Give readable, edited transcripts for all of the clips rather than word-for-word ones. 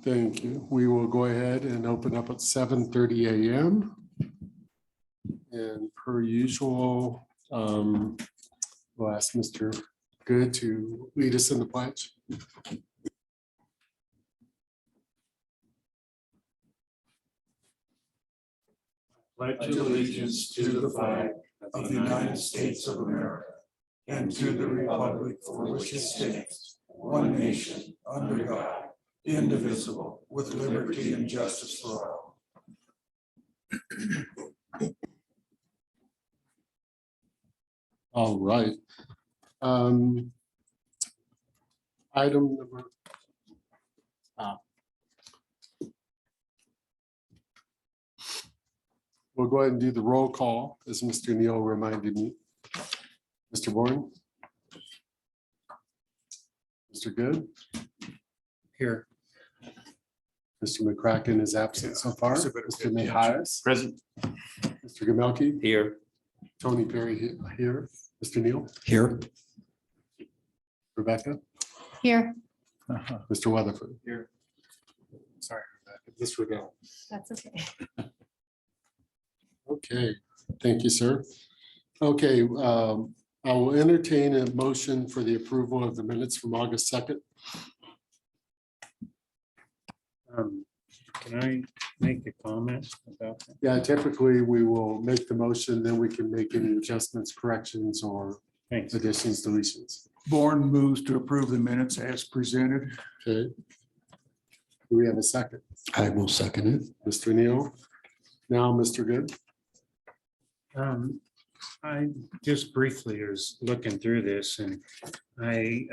Thank you. We will go ahead and open up at 7:30 a.m. And per usual, we'll ask Mr. Good to lead us in the pledge. Pledge allegiance to the flag of the United States of America and to the republic for which it stands, one nation, under God, indivisible, with liberty and justice for all. All right. Item number. We'll go ahead and do the roll call, as Mr. Neal reminded me. Mr. Bourne? Mr. Good? Here. Mr. McCracken is absent so far. Mr. Mahias? Present. Mr. Gamelke? Here. Tony Perry here. Mr. Neal? Here. Rebecca? Here. Mr. Weatherford? Here. Sorry, Rebecca, disregard. That's okay. Okay, thank you, sir. Okay, I will entertain a motion for the approval of the minutes from August 2nd. Can I make a comment about that? Yeah, typically we will make the motion, then we can make any adjustments, corrections, or Thanks. additions, deletions. Bourne moves to approve the minutes as presented. Okay. Do we have a second? I will second it. Mr. Neal? Now, Mr. Good? I just briefly was looking through this and I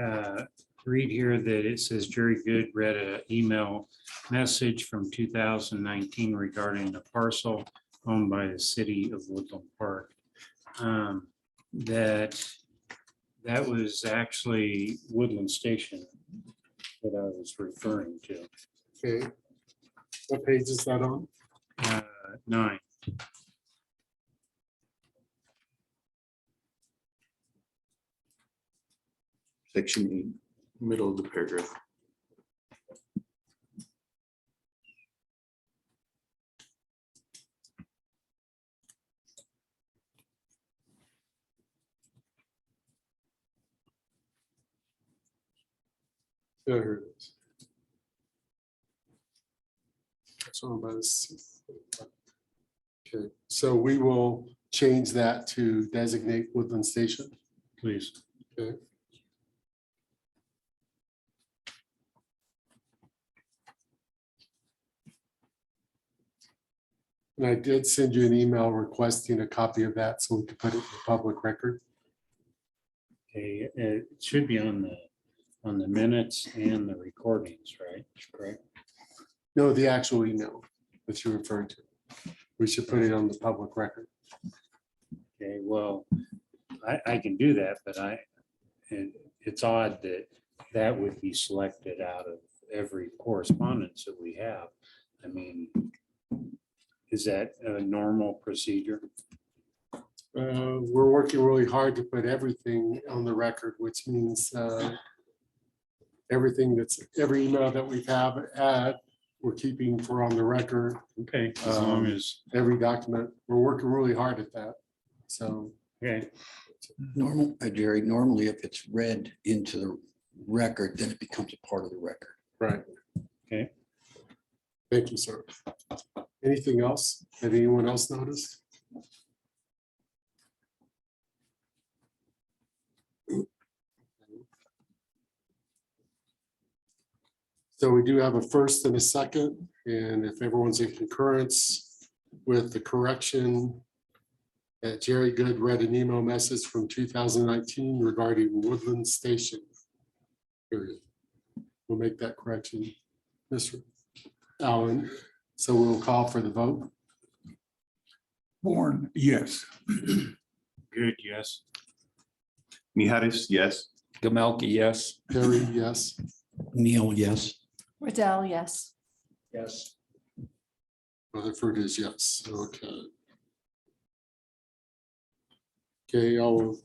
read here that it says Jerry Good read an email message from 2019 regarding a parcel owned by the city of Woodland Park. That was actually Woodland Station that I was referring to. Okay. What page is that on? 9. Section 8, middle of the paragraph. There it is. That's owned by the city. Okay, so we will change that to designate Woodland Station. Please. Okay. And I did send you an email requesting a copy of that so we could put it in the public record. Okay, it should be on the minutes and the recordings, right? Correct. No, the actual email that you referred to. We should put it on the public record. Okay, well, I can do that, but it's odd that that would be selected out of every correspondence that we have. I mean, is that a normal procedure? We're working really hard to put everything on the record, which means every email that we've had, we're keeping for on the record. Okay, as long as, Every document, we're working really hard at that. So, okay, Jerry, normally if it's read into the record, then it becomes a part of the record. right. okay. Thank you, sir. Anything else? Have anyone else noticed? So we do have a first and a second, and if everyone's in concurrence with the correction that Jerry Good read an email message from 2019 regarding Woodland Station. Period. We'll make that correction, Mr. Allen. So we'll call for the vote. Bourne, yes. Good, yes. Mijares, yes. Gamelke, yes. Perry, yes. Neal, yes. Riddell, yes. Yes. Rutherford is yes. Okay. Okay, I'll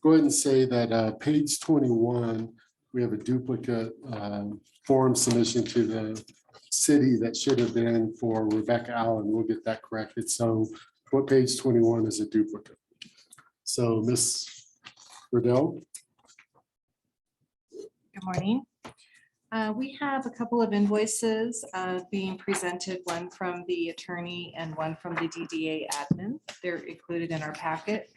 go ahead and say that page 21, we have a duplicate form submission to the city that should have been for Rebecca Allen. We'll get that corrected. So what page 21 is a duplicate? So Ms. Riddell, Good morning. We have a couple of invoices being presented, one from the attorney and one from the DDA admin. They're included in our packet.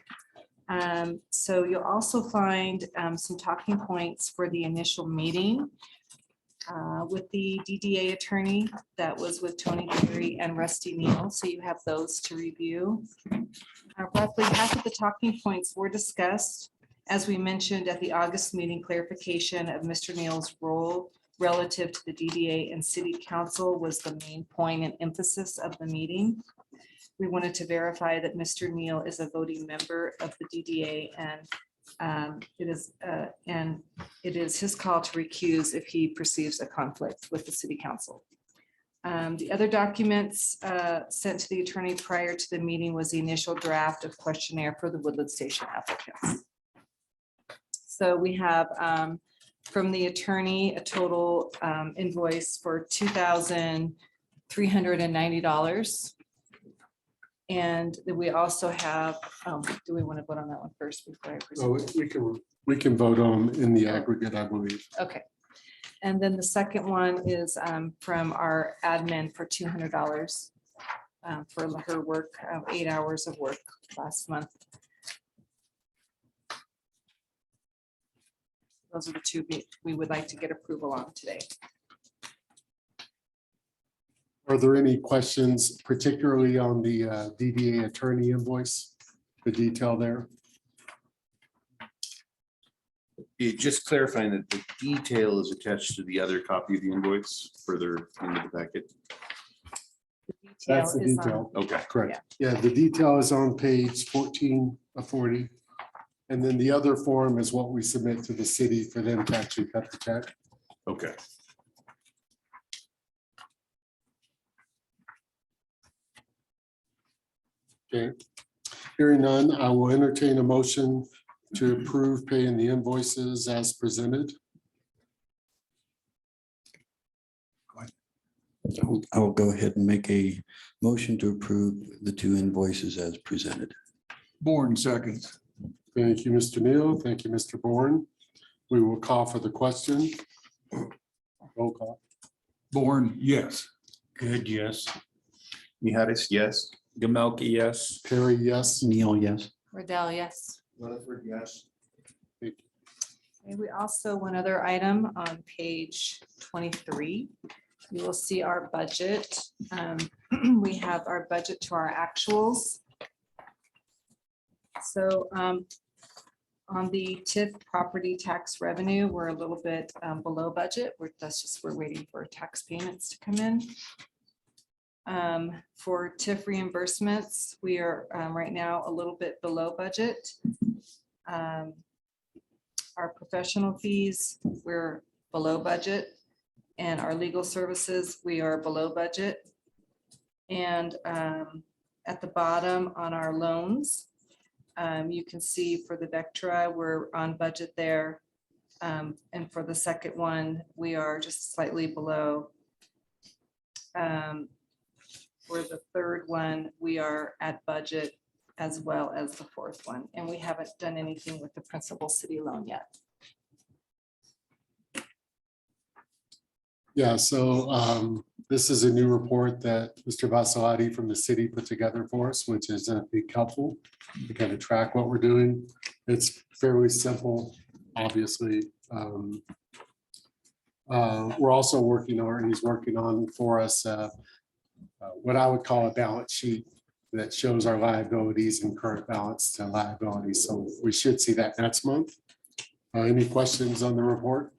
So you'll also find some talking points for the initial meeting with the DDA attorney. That was with Tony Berry and Rusty Neal. So you have those to review. Roughly half of the talking points were discussed. As we mentioned at the August meeting, clarification of Mr. Neal's role relative to the DDA and city council was the main point and emphasis of the meeting. We wanted to verify that Mr. Neal is a voting member of the DDA and it is his call to recuse if he perceives a conflict with the city council. The other documents sent to the attorney prior to the meeting was the initial draft of questionnaire for the Woodland Station applicants. So we have from the attorney a total invoice for $2,390. And then we also have, do we want to vote on that one first before I oh, present? we can vote on in the aggregate, I believe. Okay. And then the second one is from our admin for $200 for her work, 8 hours of work last month. Those are the two we would like to get approval on today. Are there any questions, particularly on the DDA attorney invoice, the detail there? Just clarifying that the detail is attached to the other copy of the invoice further into the packet. The That's the detail is on- detail. Okay. Correct. Yeah, the detail is on page 14 of 40. And then the other form is what we submit to the city for them to actually cut the check. Okay. Okay. Hearing none, I will entertain a motion to approve paying the invoices as presented. I will go ahead and make a motion to approve the two invoices as presented. Born seconds. Thank you, Mr. Neal. Thank you, Mr. Bourne. We will call for the question. Roll call. Born, yes. Good, yes. Miharis, yes. Gamelke, yes. Perry, yes. Neil, yes. Riddell, yes. Rutherford, yes. Okay, we also, one other item on page 23, you will see our budget. We have our budget to our actuals. So on the TIF property tax revenue, we're a little bit below budget. We're waiting for tax payments to come in. For TIF reimbursements, we are right now a little bit below budget. Our professional fees, we're below budget, and our legal services, we are below budget. And at the bottom on our loans, you can see for the Vectra, we're on budget there. And for the second one, we are just slightly below. For the third one, we are at budget as well as the fourth one, and we haven't done anything with the principal city loan yet. Yeah, so this is a new report that Mr. Vasalati from the city put together for us, which is a big helpful to kind of track what we're doing. It's fairly simple, obviously. We're also working on, he's working on for us what I would call a balance sheet that shows our liabilities and current balance to liabilities. So we should see that next month. Any questions on the report?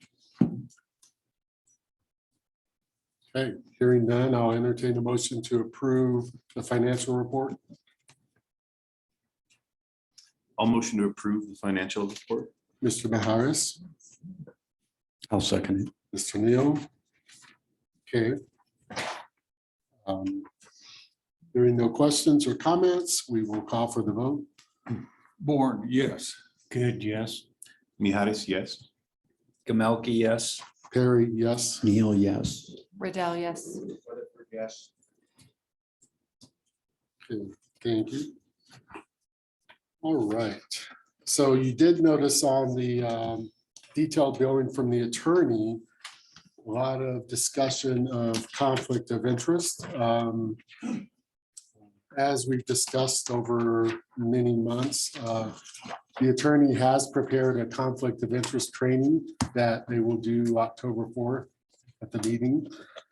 Okay, hearing none, I'll entertain a motion to approve the financial report. I'll motion to approve the financial report. Mr. Maharis, I'll second it. Mr. Neal. Okay. Hearing no questions or comments, we will call for the vote. Born, yes. Good, yes. Miharis, yes. Gamelke, yes. Perry, yes. Neil, yes. Riddell, yes. Weatherford, yes. Okay, thank you. All right, so you did notice on the detailed billing from the attorney, a lot of discussion of conflict of interest. As we've discussed over many months, the attorney has prepared a conflict of interest training that they will do October 4th at the meeting.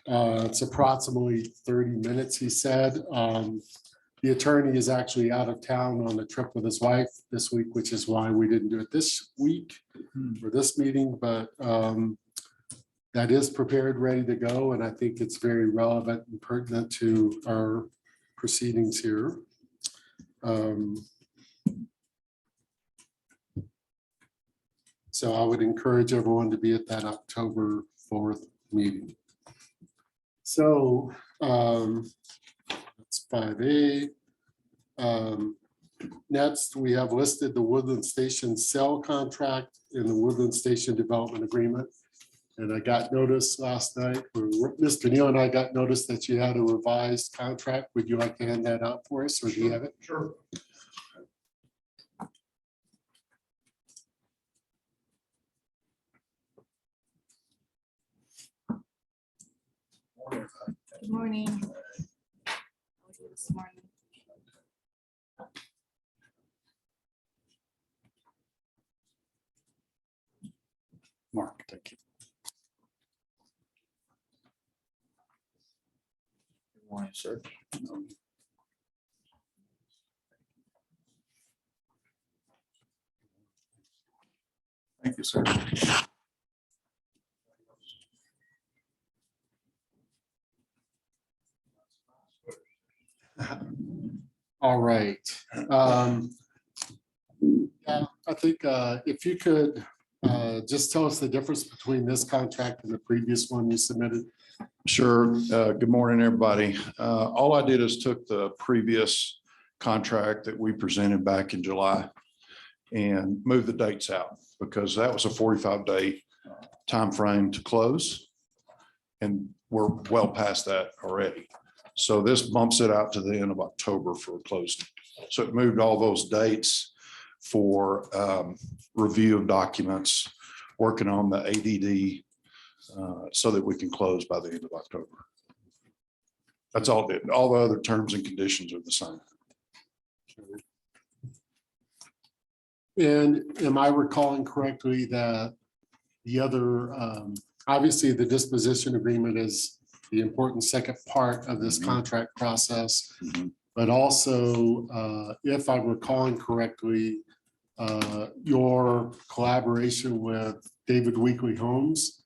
It's approximately 30 minutes, he said. The attorney is actually out of town on a trip with his wife this week, which is why we didn't do it this week for this meeting, but that is prepared, ready to go, and I think it's very relevant and pertinent to our proceedings here. So I would encourage everyone to be at that October 4th meeting. So that's 5A. Next, we have listed the Woodland Station sale contract in the Woodland Station Development Agreement. And I got notice last night, or Mr. Neal and I got notice that you had a revised contract. Would you like to hand that out for us, or do you have it? Sure. Good morning. This morning. Mark, thank you. Good morning, sir. Thank you, sir. All right. Yeah, I think if you could just tell us the difference between this contract and the previous one you submitted. Sure. Good morning, everybody. All I did is took the previous contract that we presented back in July and moved the dates out because that was a 45-day timeframe to close. And we're well past that already. So this bumps it out to the end of October for closing. So it moved all those dates for review of documents, working on the ADD so that we can close by the end of October. That's all it did. All the other terms and conditions are the same. And am I recalling correctly that the other, obviously the disposition agreement is the important second part of this contract process, but also, if I'm recalling correctly, your collaboration with David Weekly Homes,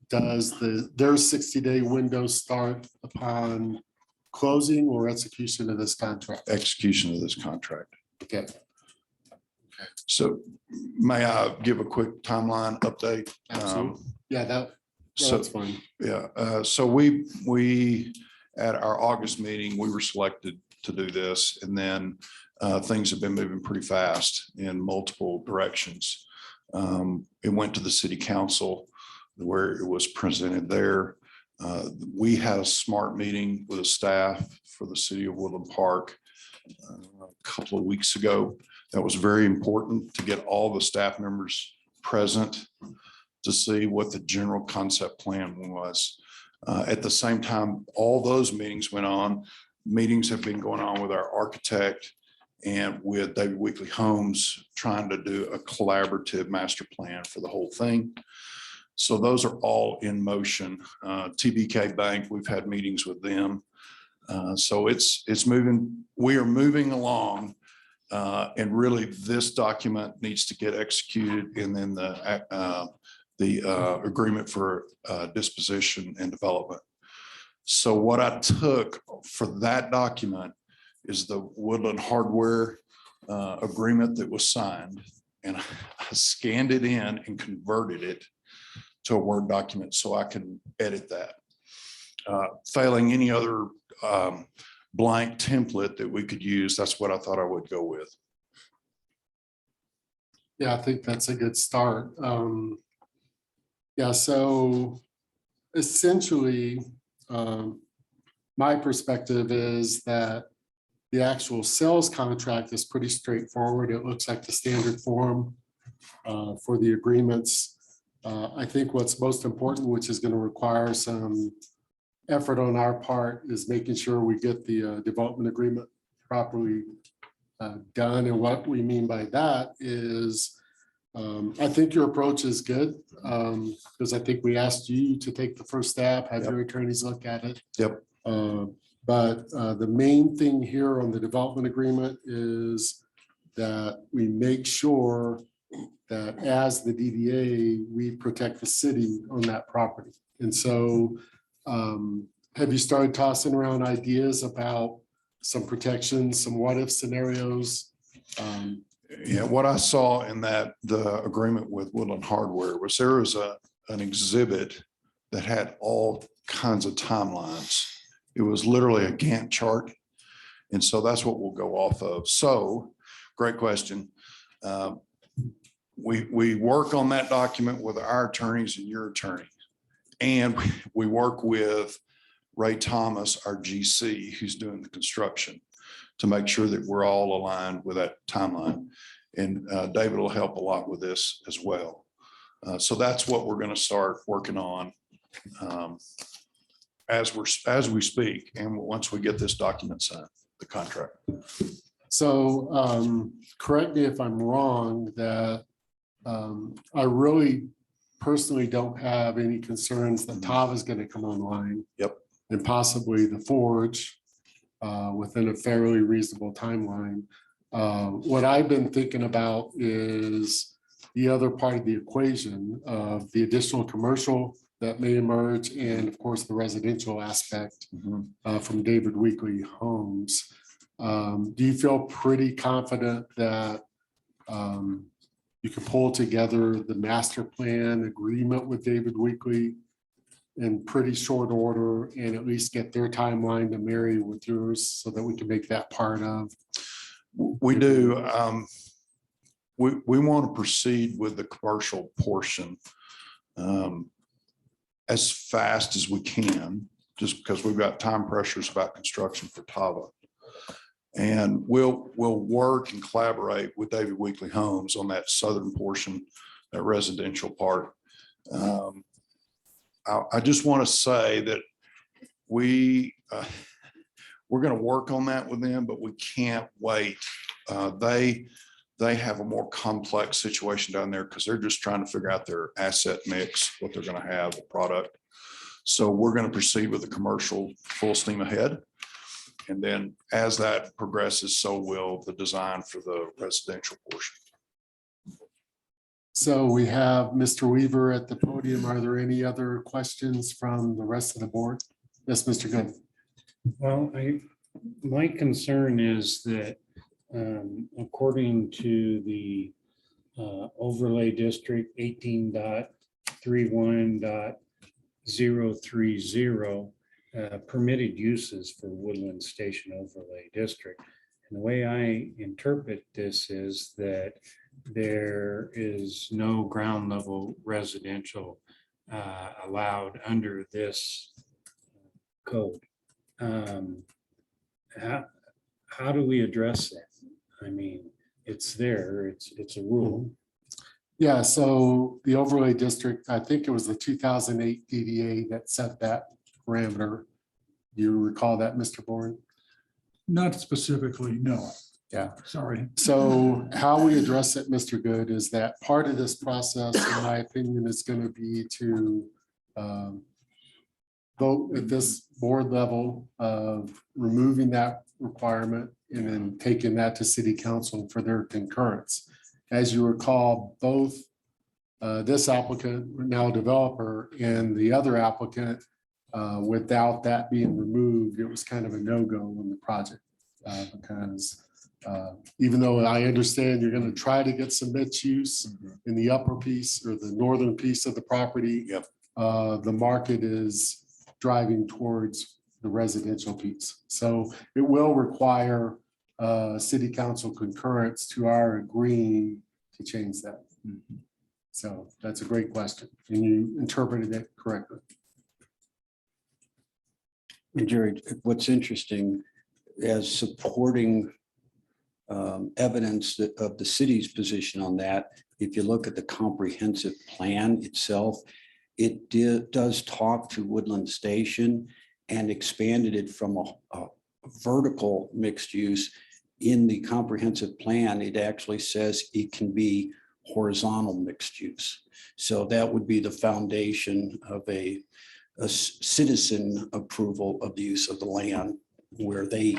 does their 60-day window start upon closing or execution of this contract? Execution of this contract. Okay. So may I give a quick timeline update? Absolutely. Yeah, So that's fine. yeah, so we at our August meeting, we were selected to do this, and then things have been moving pretty fast in multiple directions. It went to the city council where it was presented there. We had a SMART meeting with the staff for the city of Woodland Park a couple of weeks ago. That was very important to get all the staff members present to see what the general concept plan was. At the same time, all those meetings went on. Meetings have been going on with our architect and with David Weekly Homes, trying to do a collaborative master plan for the whole thing. So those are all in motion. TBK Bank, we've had meetings with them. So it's moving, we are moving along. And really this document needs to get executed, and then the agreement for disposition and development. So what I took for that document is the Woodland Hardware agreement that was signed, and I scanned it in and converted it to a Word document so I can edit that. Failing any other blank template that we could use, that's what I thought I would go with. Yeah, I think that's a good start. Yeah, so essentially, my perspective is that the actual sales contract is pretty straightforward. It looks like the standard form for the agreements. I think what's most important, which is going to require some effort on our part, is making sure we get the development agreement properly done. And what we mean by that is, I think your approach is good, because I think we asked you to take the first stab, have your attorneys look at it. Yep. But the main thing here on the development agreement is that we make sure that as the DDA, we protect the city on that property. And so have you started tossing around ideas about some protections, some what if scenarios? Yeah, what I saw in that, the agreement with Woodland Hardware was there was an exhibit that had all kinds of timelines. It was literally a Gantt chart. And so that's what we'll go off of. So, great question. We work on that document with our attorneys and your attorney. And we work with Ray Thomas, our GC, who's doing the construction, to make sure that we're all aligned with that timeline. And David will help a lot with this as well. So that's what we're going to start working on as we speak, and once we get this document signed, the contract. So correct me if I'm wrong, that I really personally don't have any concerns that Tava is going to come online. Yep. And possibly the Forge within a fairly reasonable timeline. What I've been thinking about is the other part of the equation of the additional commercial that may emerge, and of course, the residential aspect from David Weekly Homes. Do you feel pretty confident that you can pull together the master plan agreement with David Weekly in pretty short order and at least get their timeline to marry with yours so that we can make that part of? We do. We want to proceed with the commercial portion as fast as we can, just because we've got time pressures about construction for Tava. And we'll work and collaborate with David Weekly Homes on that southern portion, that residential part. I just want to say that we're going to work on that with them, but we can't wait. They have a more complex situation down there because they're just trying to figure out their asset mix, what they're going to have, the product. So we're going to proceed with the commercial full steam ahead. And then as that progresses, so will the design for the residential portion. So we have Mr. Weaver at the podium. Are there any other questions from the rest of the board? Yes, Mr. Good. Well, my concern is that according to the overlay district 18.31.030, permitted uses for Woodland Station Overlay District. And the way I interpret this is that there is no ground level residential allowed under this code. How do we address that? I mean, it's there, it's a rule. Yeah, so the overlay district, I think it was the 2008 DDA that set that parameter. You recall that, Mr. Bourne? Not specifically, no. Yeah. Sorry. So how we address it, Mr. Good, is that part of this process, in my opinion, is going to be to vote at this board level of removing that requirement and then taking that to city council for their concurrence. As you recall, both this applicant, now developer, and the other applicant, without that being removed, it was kind of a no-go on the project. Because even though I understand you're going to try to get some mixed use in the upper piece or the northern piece of the property, Yep. The market is driving towards the residential piece. So it will require city council concurrence to our agreeing to change that. So that's a great question, and you interpreted it correctly. And Jerry, what's interesting as supporting evidence of the city's position on that, if you look at the comprehensive plan itself, it does talk to Woodland Station and expanded it from a vertical mixed use. In the comprehensive plan, it actually says it can be horizontal mixed use. So that would be the foundation of a citizen approval of the use of the land, where they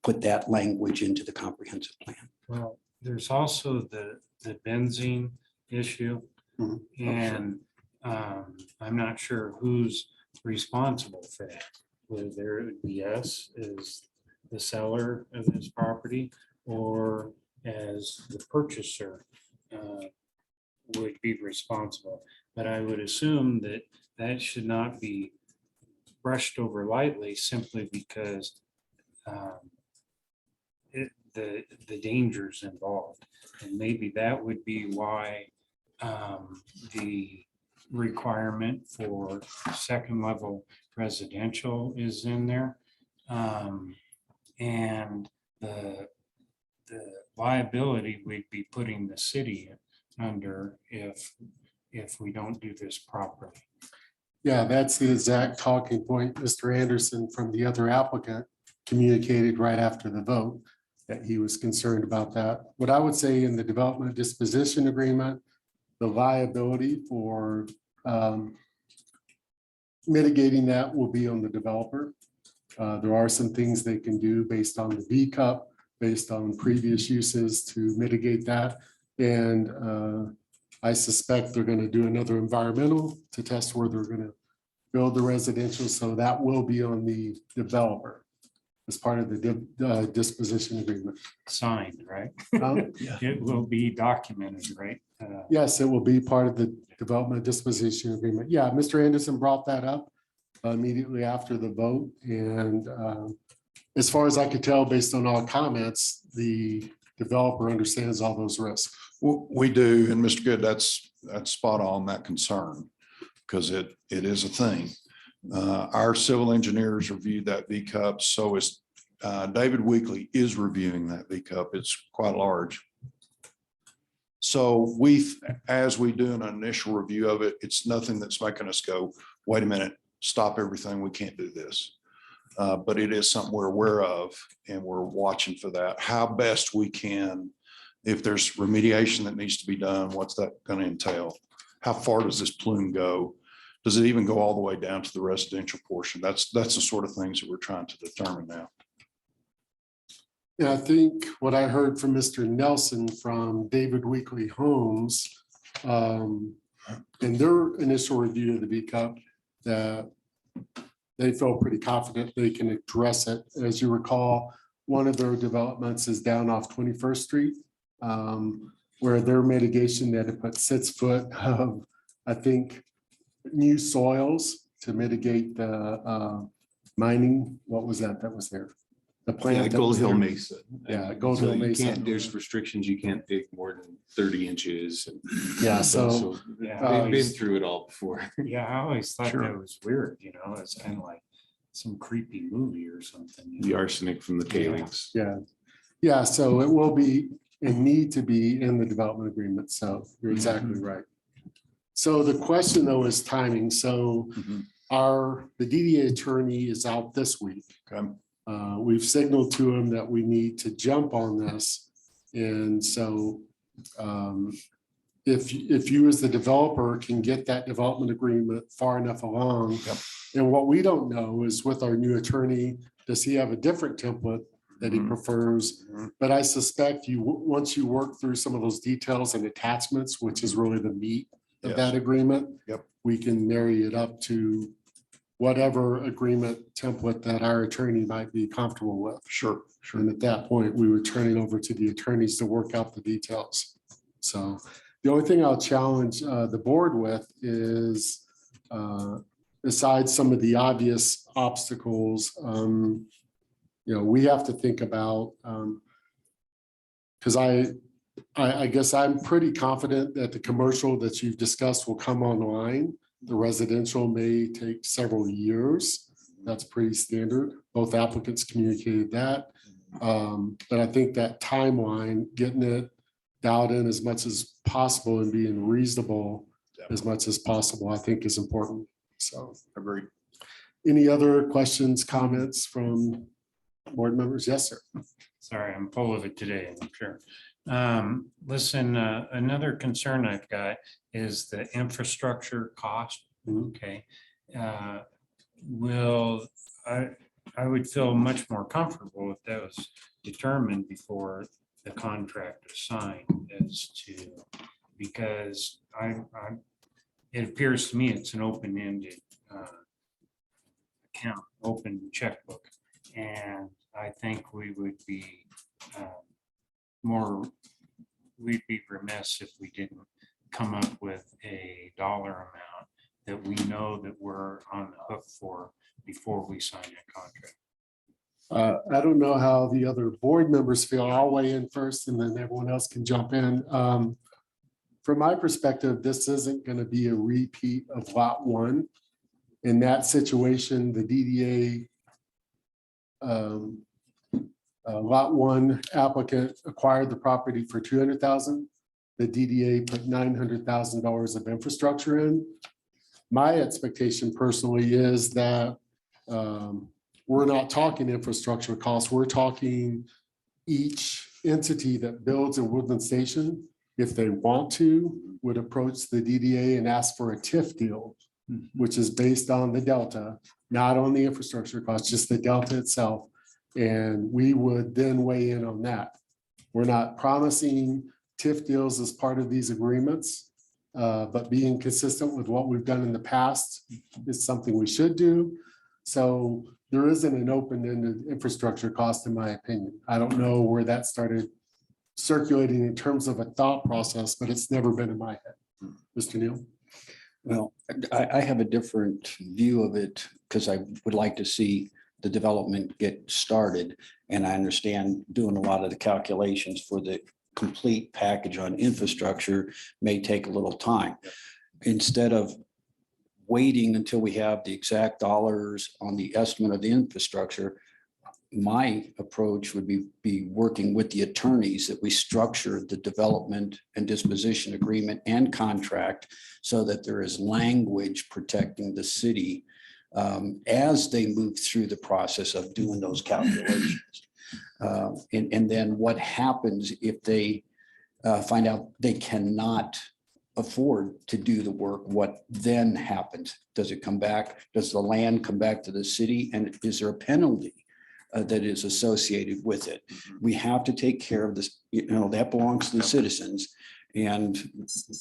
put that language into the comprehensive plan. Well, there's also the benzene issue. Mhm. And I'm not sure who's responsible for that. Whether it would be us as the seller of this property or as the purchaser would be responsible. But I would assume that that should not be brushed over lightly simply because the dangers involved. And maybe that would be why the requirement for second level residential is in there. And the liability we'd be putting the city under if we don't do this properly. Yeah, that's the exact talking point Mr. Anderson from the other applicant communicated right after the vote, that he was concerned about that. What I would say in the development disposition agreement, the liability for mitigating that will be on the developer. There are some things they can do based on the V cup, based on previous uses to mitigate that. And I suspect they're going to do another environmental to test where they're going to build the residential. So that will be on the developer as part of the disposition agreement. Signed, right? Um, It will be documented, right? Yes, it will be part of the development disposition agreement. Yeah, Mr. Anderson brought that up immediately after the vote. And as far as I could tell, based on all comments, the developer understands all those risks. We do, and Mr. Good, that's spot on, that concern, because it is a thing. Our civil engineers reviewed that V cup, so is David Weekly is reviewing that V cup. It's quite large. So as we do an initial review of it, it's nothing that's making us go, wait a minute, stop everything, we can't do this. But it is something we're aware of, and we're watching for that, how best we can. If there's remediation that needs to be done, what's that going to entail? How far does this plume go? Does it even go all the way down to the residential portion? That's the sort of things that we're trying to determine now. Yeah, I think what I heard from Mr. Nelson from David Weekly Homes, in their initial review of the V cup, that they feel pretty confident they can address it. As you recall, one of their developments is down off 21st Street, where their mitigation, they had to put 6 foot of, I think, new soils to mitigate the mining. What was that was there? The Yeah, plant. that Gold was Hill there. Mesa. Yeah, Gold So Hill you Mesa. can't, there's restrictions. You can't dig more than 30 inches. Yeah, so Yeah, They've been through it all before. yeah, I always thought Sure. that was weird, it's kind of like some creepy movie or something. The arsenic from the tailings. yeah, so it will be and need to be in the development agreement. So you're exactly right. So the question though is timing. So Mhm. the DDA attorney is out this week. Okay. We've signaled to him that we need to jump on this. And so if you as the developer can get that development agreement far enough along. Yep. And what we don't know is with our new attorney, does he have a different template that he Mhm. prefers? Mhm. But I suspect once you work through some of those details and attachments, which is really the meat of Yes. that agreement. Yep. We can marry it up to whatever agreement template that our attorney might be comfortable with. Sure, sure. And at that point, we would turn it over to the attorneys to work out the details. So the only thing I'll challenge the board with is besides some of the obvious obstacles, we have to think about, because I guess I'm pretty confident that the commercial that you've discussed will come online. The residential may take several years. That's pretty standard. Both applicants communicated that. But I think that timeline, getting it dialed in as much as possible and being reasonable as much as possible, I think is important. So, Agreed. any other questions, comments from board members? Yes, sir. Sorry, I'm full of it today, I'm sure. Listen, another concern I've got is the infrastructure cost. Okay. I would feel much more comfortable if that was determined before the contract is signed as to, because it appears to me it's an open-ended account, open checkbook. And I think we would be we'd be remiss if we didn't come up with a dollar amount that we know that we're on the hook for before we sign a contract. I don't know how the other board members feel. I'll weigh in first and then everyone else can jump in. From my perspective, this isn't going to be a repeat of lot one. In that situation, the DDA lot one applicant acquired the property for $200,000. The DDA put $900,000 of infrastructure in. My expectation personally is that we're not talking infrastructure costs. We're talking each entity that builds a Woodland Station, if they want to, would approach the DDA and ask for a TIF deal, which is based on the delta, not on the infrastructure cost, just the delta itself. And we would then weigh in on that. We're not promising TIF deals as part of these agreements, but being consistent with what we've done in the past is something we should do. So there isn't an open-ended infrastructure cost, in my opinion. I don't know where that started circulating in terms of a thought process, but it's never been in my head. Mr. Neal? Well, I have a different view of it because I would like to see the development get started. And I understand doing a lot of the calculations for the complete package on infrastructure may take a little time. Instead of waiting until we have the exact dollars on the estimate of the infrastructure, my approach would be working with the attorneys that we structure the development and disposition agreement and contract so that there is language protecting the city as they move through the process of doing those calculations. And then what happens if they find out they cannot afford to do the work? What then happens? Does it come back? Does the land come back to the city? And is there a penalty that is associated with it? We have to take care of this, that belongs to the citizens. And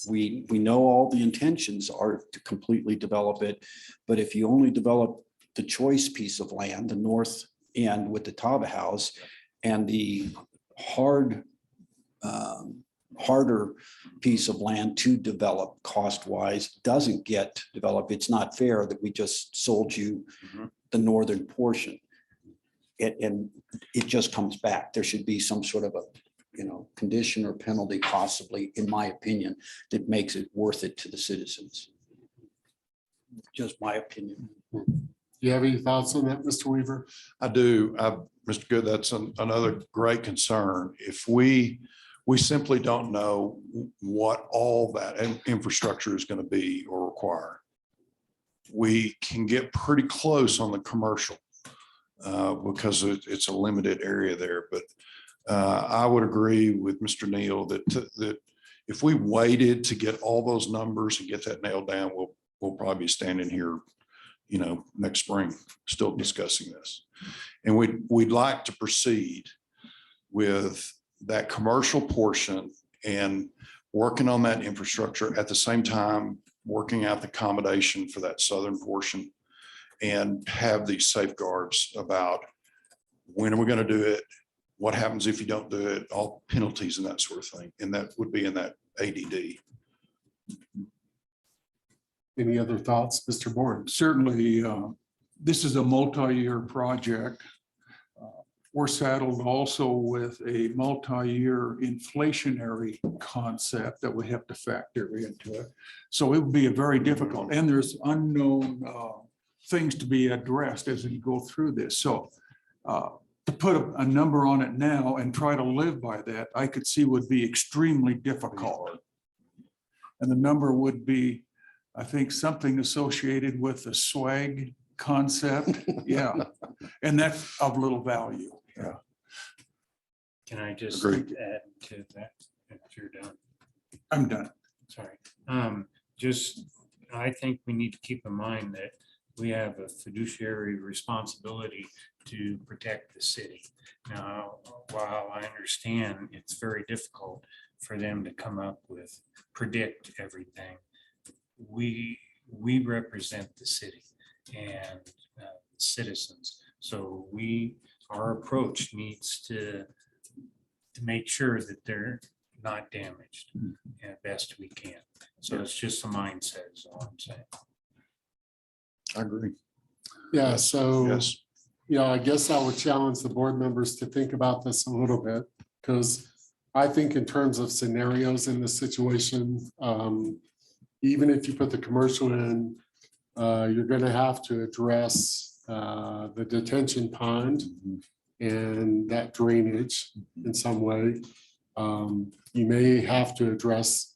we know all the intentions are to completely develop it. But if you only develop the choice piece of land, the north end with the Taba House, and the harder piece of land to develop cost-wise doesn't get developed, it's not fair that we just sold you the northern portion. And it just comes back. There should be some sort of a condition or penalty possibly, in my opinion, that makes it worth it to the citizens. Just my opinion. Do you have any thoughts on that, Mr. Weaver? I do. Mr. Good, that's another great concern. If we simply don't know what all that infrastructure is going to be or require, we can get pretty close on the commercial because it's a limited area there. But I would agree with Mr. Neal that if we waited to get all those numbers and get that nailed down, we'll probably be standing here, next spring, still discussing this. And we'd like to proceed with that commercial portion and working on that infrastructure at the same time, working out the accommodation for that southern portion and have these safeguards about when are we going to do it? What happens if you don't do it? All penalties and that sort of thing. And that would be in that ADD. Any other thoughts, Mr. Bourne? Certainly, this is a multi-year project. We're saddled also with a multi-year inflationary concept that we have to factor into it. So it would be a very difficult, and there's unknown things to be addressed as we go through this. So to put a number on it now and try to live by that, I could see would be extremely difficult. And the number would be, I think, something associated with the swag concept. Yeah. And that's of little value. Can I just Agreed. add to that if you're done? I'm done. Sorry. Just, I think we need to keep in mind that we have a fiduciary responsibility to protect the city. Now, while I understand it's very difficult for them to come up with, predict everything, we represent the city and citizens. So our approach needs to make sure that they're not damaged as best we can. So it's just a mindset is all I'm saying. I agree. Yeah, so. Yes. I guess I would challenge the board members to think about this a little bit, because I think in terms of scenarios in this situation, even if you put the commercial in, you're gonna have to address the detention pond and that drainage in some way. You may have to address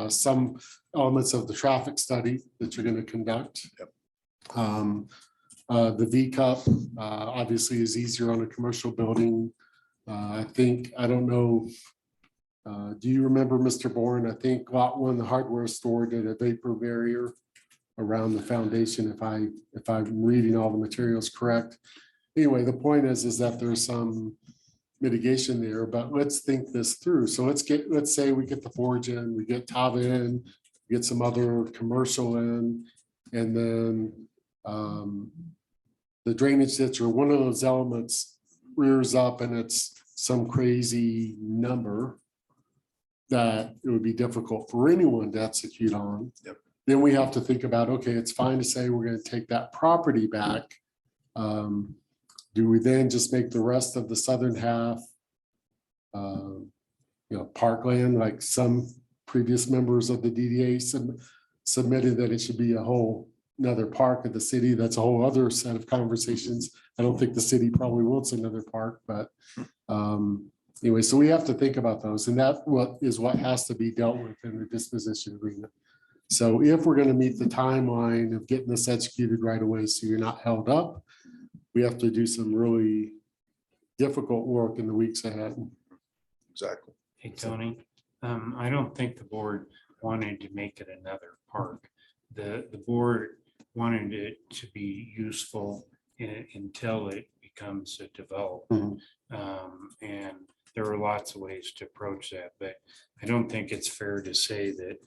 some elements of the traffic study that you're gonna conduct. The V cup obviously is easier on a commercial building. I don't know. Do you remember, Mr. Bourne? I think Lot One, the hardware store, did a vapor barrier around the foundation, if I'm reading all the materials correct. Anyway, the point is that there's some mitigation there, but let's think this through. So let's say we get the Forge in, we get Tava in, get some other commercial in, and then the drainage ditch or one of those elements rears up and it's some crazy number that it would be difficult for anyone to execute on. Yep. Then we have to think about, okay, it's fine to say we're going to take that property back. Do we then just make the rest of the southern half, parkland, like some previous members of the DDA submitted that it should be a whole another park of the city? That's a whole other set of conversations. I don't think the city probably wants another park, but anyway, so we have to think about those, and that what has to be dealt with in the disposition agreement. So if we're going to meet the timeline of getting this executed right away, so you're not held up, we have to do some really difficult work in the weeks ahead. Exactly. Hey, Tony, I don't think the board wanted to make it another park. The board wanted it to be useful until it becomes a development. And there are lots of ways to approach that, but I don't think it's fair to say that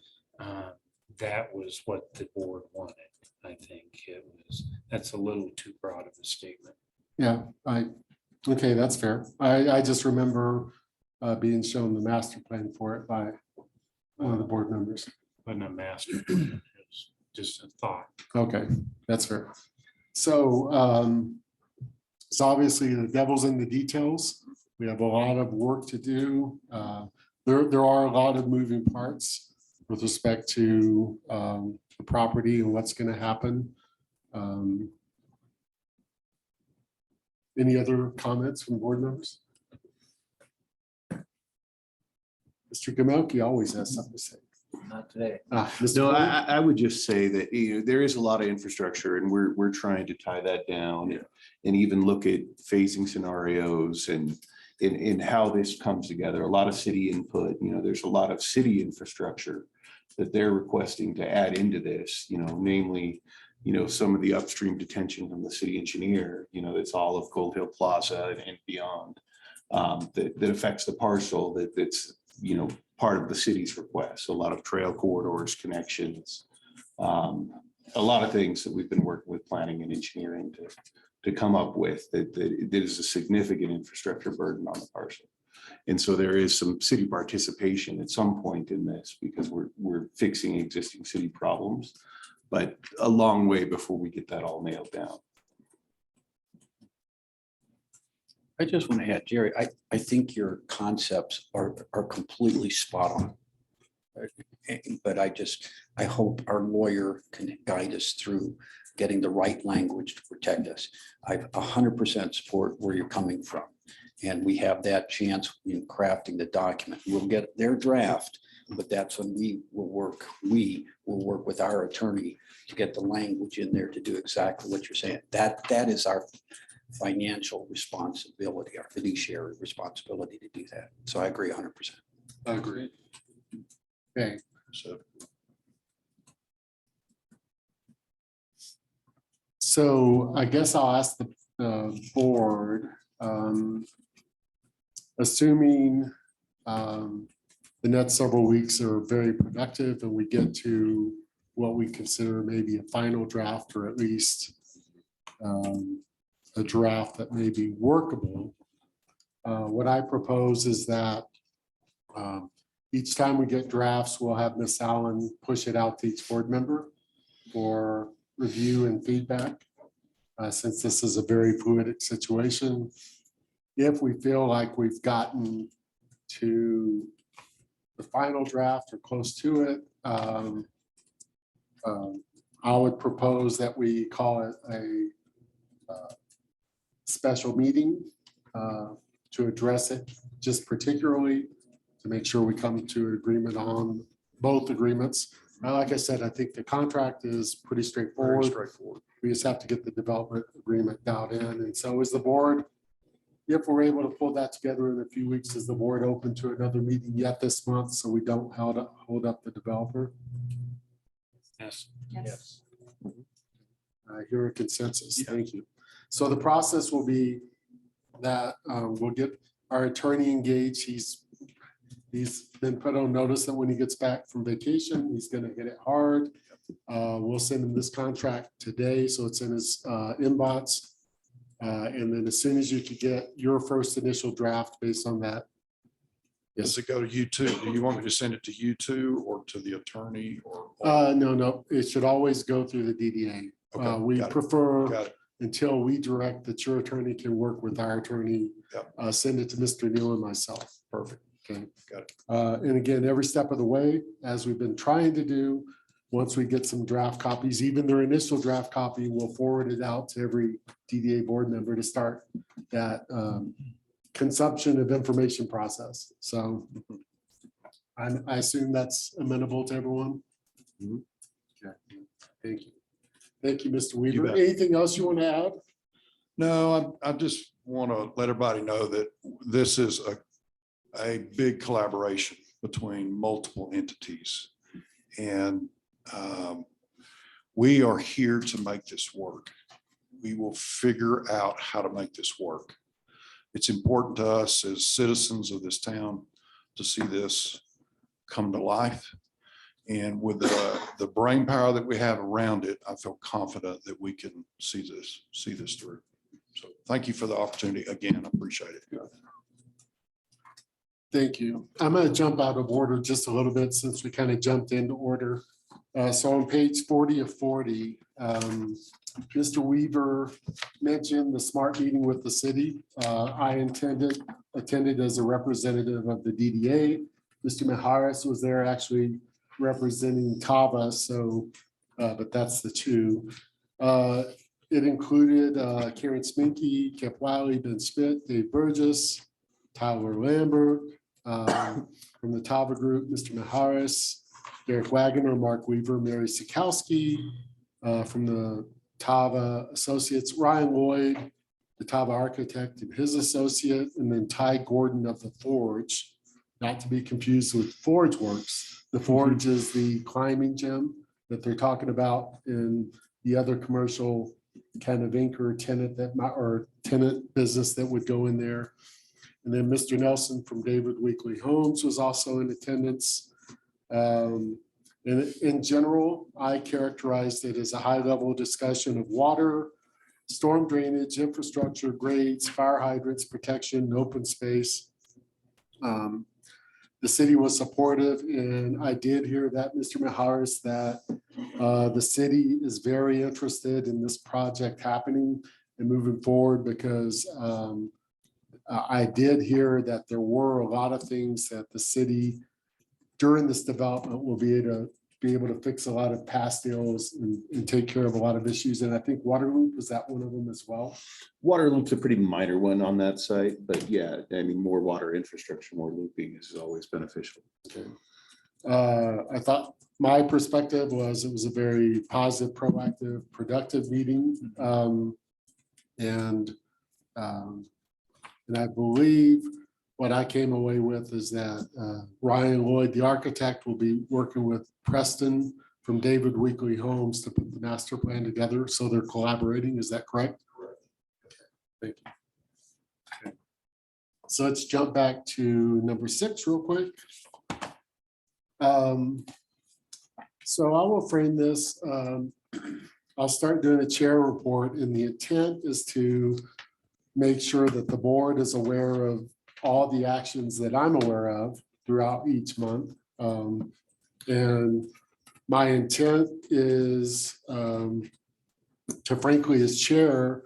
that was what the board wanted. I think that's a little too broad of a statement. Yeah, okay, that's fair. I just remember being shown the master plan for it by one of the board members. Wasn't a master plan, it was just a thought. Okay, that's fair. So obviously the devil's in the details. We have a lot of work to do. There are a lot of moving parts with respect to the property and what's going to happen. Any other comments from board members? Mr. Gamelki always has something to say. Not today. Mr. No, Boyd? I would just say that, there is a lot of infrastructure and we're trying to tie that down and even look at phasing scenarios and in how this comes together. A lot of city input, there's a lot of city infrastructure that they're requesting to add into this, namely, some of the upstream detention from the city engineer, that's all of Gold Hill Plaza and beyond, that affects the parcel that's, part of the city's request. A lot of trail corridors, connections, a lot of things that we've been working with planning and engineering to come up with that is a significant infrastructure burden on the parcel. And so there is some city participation at some point in this because we're fixing existing city problems, but a long way before we get that all nailed down. I just want to add, Jerry, I think your concepts are completely spot on. But I hope our lawyer can guide us through getting the right language to protect us. I 100% support where you're coming from. And we have that chance in crafting the document. We'll get their draft, but that's when we will work with our attorney to get the language in there to do exactly what you're saying. That is our financial responsibility, our fiduciary responsibility to do that. So I agree 100%. Agreed. Okay, So so I guess I'll ask the board, assuming the next several weeks are very productive and we get to what we consider maybe a final draft, or at least a draft that may be workable. What I propose is that each time we get drafts, we'll have Ms. Allen push it out to each board member for review and feedback. Since this is a very fluid situation, if we feel like we've gotten to the final draft or close to it, I would propose that we call it a special meeting to address it, just particularly to make sure we come to an agreement on both agreements. Like I said, I think the contract is pretty very straightforward. straightforward. We just have to get the development agreement dialed in. And so is the board, if we're able to pull that together in a few weeks, is the board open to another meeting yet this month so we don't hold up the developer? Yes. Yes. I hear a consensus. Thank you. So the process will be that we'll get our attorney engaged. He's been put on notice that when he gets back from vacation, he's going to hit it hard. We'll send him this contract today, so it's in his inbox. And then as soon as you could get your first initial draft based on that. Does it go to you too? Do you want me to send it to you too, or to the attorney, or? No, it should always go through the DDA. Okay, We got it. prefer, Got it. until we direct that your attorney can work with our attorney, send it to Mr. Neal and myself. Perfect. Okay. Got it. And again, every step of the way, as we've been trying to do, once we get some draft copies, even their initial draft copy, we'll forward it out to every DDA board member to start that consumption of information process. So I assume that's amenable to everyone. Okay. Thank you. Thank you, Mr. Weaver. bet. Anything else you want to add? No, I just want to let everybody know that this is a big collaboration between multiple entities. And we are here to make this work. We will figure out how to make this work. It's important to us as citizens of this town to see this come to life. And with the brain power that we have around it, I feel confident that we can see this through. So thank you for the opportunity. Again, I appreciate it. Thank you. I'm going to jump out of order just a little bit since we kind of jumped into order. So on page 40 of 40, Mr. Weaver mentioned the smart meeting with the city. I attended as a representative of the DDA. Mr. Maharis was there actually representing Tava. So, but that's the two. It included Karen Sminky, Kip Wiley, Ben Smith, Dave Burgess, Tyler Lambert, from the Tava Group, Mr. Maharis, Derek Wagoner, Mark Weaver, Mary Sikowski, from the Tava Associates, Ryan Lloyd, the Tava architect and his associate, and then Ty Gordon of the Forge, not to be confused with Forge Works. The Forge is the climbing gym that they're talking about in the other commercial kind of anchor tenant or tenant business that would go in there. And then Mr. Nelson from David Weekly Homes was also in attendance. And in general, I characterized it as a high-level discussion of water, storm drainage, infrastructure, grades, fire hydrants, protection, and open space. The city was supportive, and I did hear that, Mr. Maharis, that the city is very interested in this project happening and moving forward because I did hear that there were a lot of things that the city during this development will be be able to fix a lot of past deals and take care of a lot of issues. And I think Waterloo, was that one of them as well? Water loop's a pretty minor one on that site, but yeah, I mean, more water infrastructure, more looping is always beneficial. Okay. I thought my perspective was it was a very positive, proactive, productive meeting. And I believe what I came away with is that Ryan Lloyd, the architect, will be working with Preston from David Weekly Homes to put the master plan together. So they're collaborating. Is that correct? Correct. Thank you. Okay. So let's jump back to number 6 real quick. So I will frame this. I'll start doing a chair report, and the intent is to make sure that the board is aware of all the actions that I'm aware of throughout each month. And my intent is to frankly, as chair,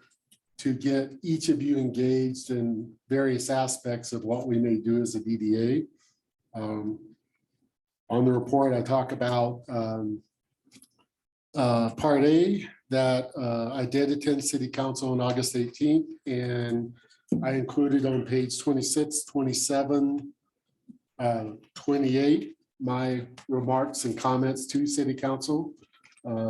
to get each of you engaged in various aspects of what we may do as a DDA. On the report, I talk about part A, that I did attend city council on August 18th, and I included on page 26, 27, 28, my remarks and comments to city council.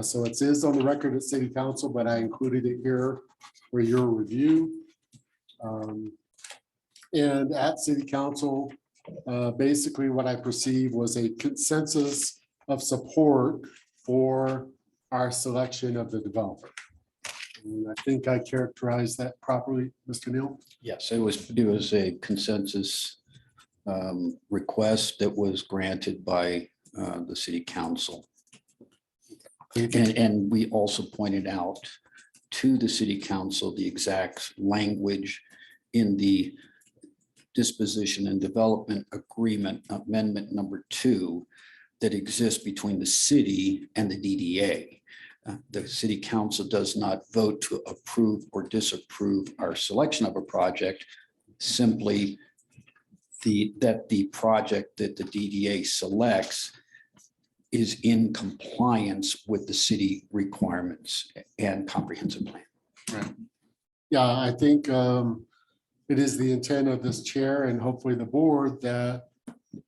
So it is on the record at city council, but I included it here for your review. And at city council, basically what I perceived was a consensus of support for our selection of the developer. And I think I characterized that properly, Mr. Neal. Yes, it was a consensus request that was granted by the city council. And we also pointed out to the city council the exact language in the disposition and development agreement amendment number 2 that exists between the city and the DDA. The city council does not vote to approve or disapprove our selection of a project, simply that the project that the DDA selects is in compliance with the city requirements and comprehensive plan. Right. Yeah, I think it is the intent of this chair and hopefully the board that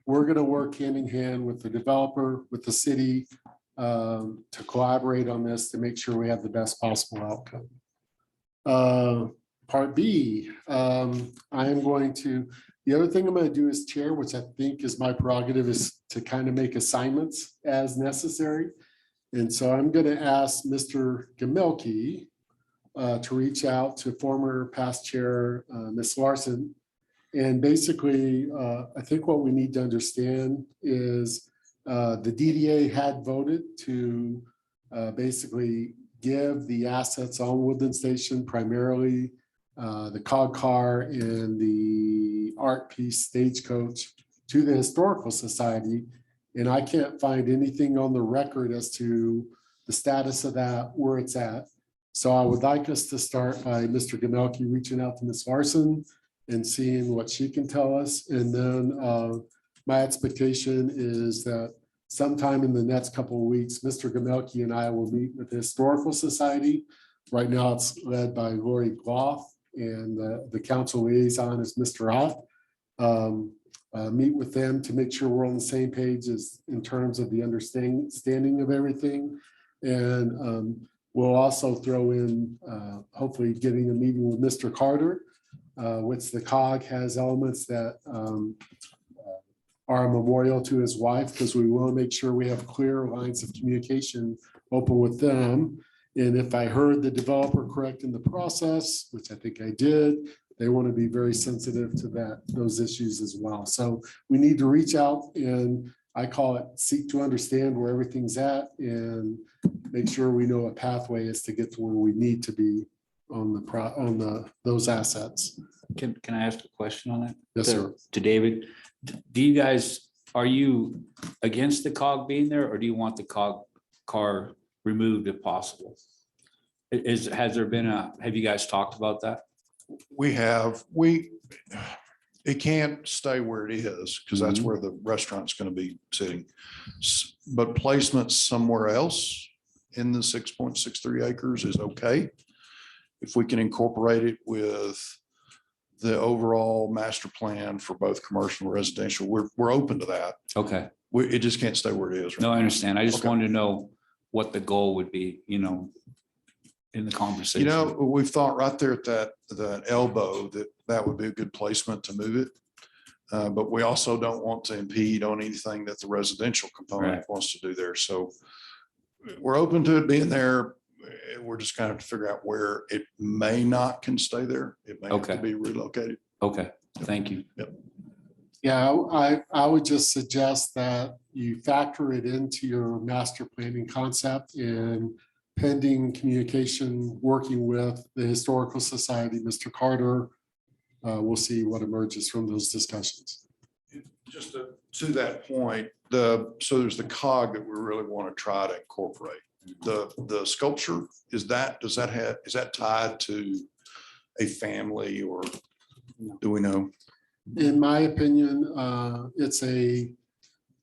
we're going to work hand in hand with the developer, with the city, to collaborate on this to make sure we have the best possible outcome. Part B, I am going to, the other thing I'm going to do as chair, which I think is my prerogative, is to kind of make assignments as necessary. And so I'm going to ask Mr. Gamelke to reach out to former past chair, Ms. Larson. And basically, I think what we need to understand is the DDA had voted to basically give the assets on Woodland Station, primarily the cog car and the art piece stagecoach, to the Historical Society. And I can't find anything on the record as to the status of that, where it's at. So I would like us to start by Mr. Gamelke reaching out to Ms. Larson and seeing what she can tell us. And then my expectation is that sometime in the next couple of weeks, Mr. Gamelke and I will meet with the Historical Society. Right now it's led by Lori Gloff, and the council liaison is Mr. Ott. Meet with them to make sure we're on the same page as in terms of the understanding of everything. And we'll also throw in hopefully getting a meeting with Mr. Carter, which the COG has elements that are a memorial to his wife, because we want to make sure we have clear lines of communication open with them. And if I heard the developer correct in the process, which I think I did, they want to be very sensitive to those issues as well. So we need to reach out, and I call it seek to understand where everything's at and make sure we know a pathway is to get to where we need to be on those assets. Can I ask a question on that? Yes, sir. To David, do you guys, are you against the cog being there, or do you want the cog car removed if possible? Have you guys talked about that? We have, it can't stay where it is because that's where the restaurant's going to be sitting. But placement somewhere else in the 6.63 acres is okay. If we can incorporate it with the overall master plan for both commercial and residential, we're open to that. Okay, It just can't stay where it is. right no, I now. understand. I just Okay. wanted to know what the goal would be, in the conversation. We've thought right there at that elbow that would be a good placement to move it. But we also don't want to impede on anything that the residential component Right. wants to do there. So we're open to it being there. We're just kind of to figure out where it may not can stay there. It may have to Okay. be relocated. Okay, thank you. Yeah, I would just suggest that you factor it into your master planning concept and pending communication, working with the Historical Society, Mr. Carter. We'll see what emerges from those discussions. Just to that point, so there's the cog that we really want to try to incorporate. The sculpture, is that tied to a family or do we know? In my opinion, it's a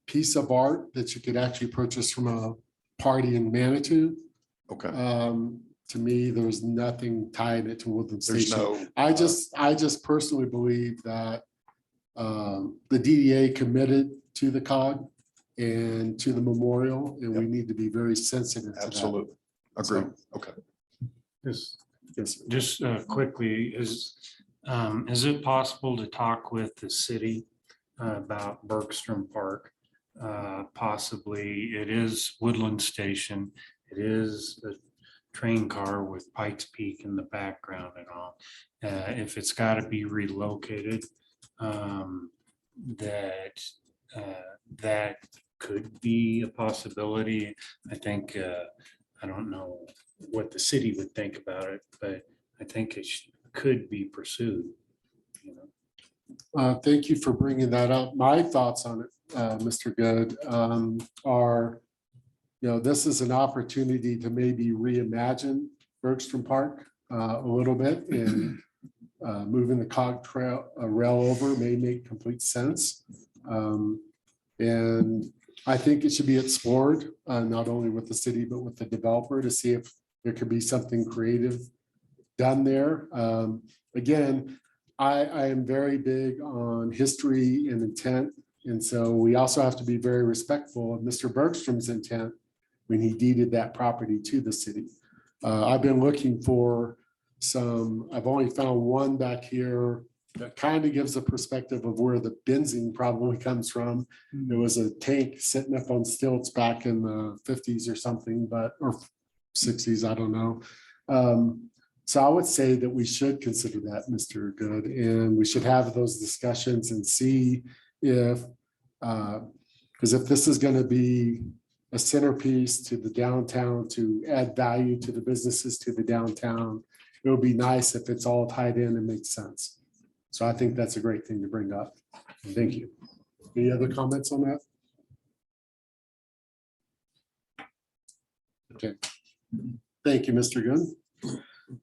piece of art that you could actually purchase from a party in Manitou. Okay, To me, there's nothing tying it to Woodland there's Station. no. I just personally believe that the DDA committed to the cog and to the memorial, and we need to be very sensitive to that. Absolutely. Agreed. Okay. Just quickly, is it possible to talk with the city about Bergstrom Park? Possibly, it is Woodland Station. It is a train car with Pikes Peak in the background and all. If it's got to be relocated, that could be a possibility. I think, I don't know what the city would think about it, but I think it could be pursued. Thank you for bringing that up. My thoughts on it, Mr. Good, are, this is an opportunity to maybe reimagine Bergstrom Park a little bit, and moving the cog trail rail over may make complete sense. And I think it should be explored, not only with the city, but with the developer to see if there could be something creative done there. Again, I am very big on history and intent. And so we also have to be very respectful of Mr. Bergstrom's intent when he deeded that property to the city. I've been looking for I've only found one back here that kind of gives a perspective of where the benzene probably comes from. There was a tank sitting up on stilts back in the 50s or something, or 60s, I don't know. So I would say that we should consider that, Mr. Good, and we should have those discussions and see if, because if this is going to be a centerpiece to the downtown to add value to the businesses to the downtown, it would be nice if it's all tied in and makes sense. So I think that's a great thing to bring up. Thank you. Any other comments on that? Okay. Thank you, Mr. Good.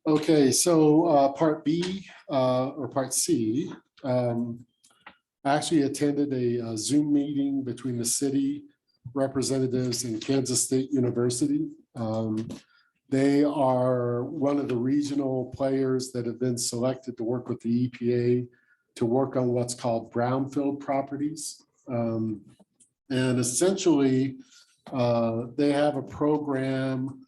Okay, so part B or part C, I actually attended a Zoom meeting between the city representatives and Kansas State University. They are one of the regional players that have been selected to work with the EPA to work on what's called brownfield properties. And essentially, they have a program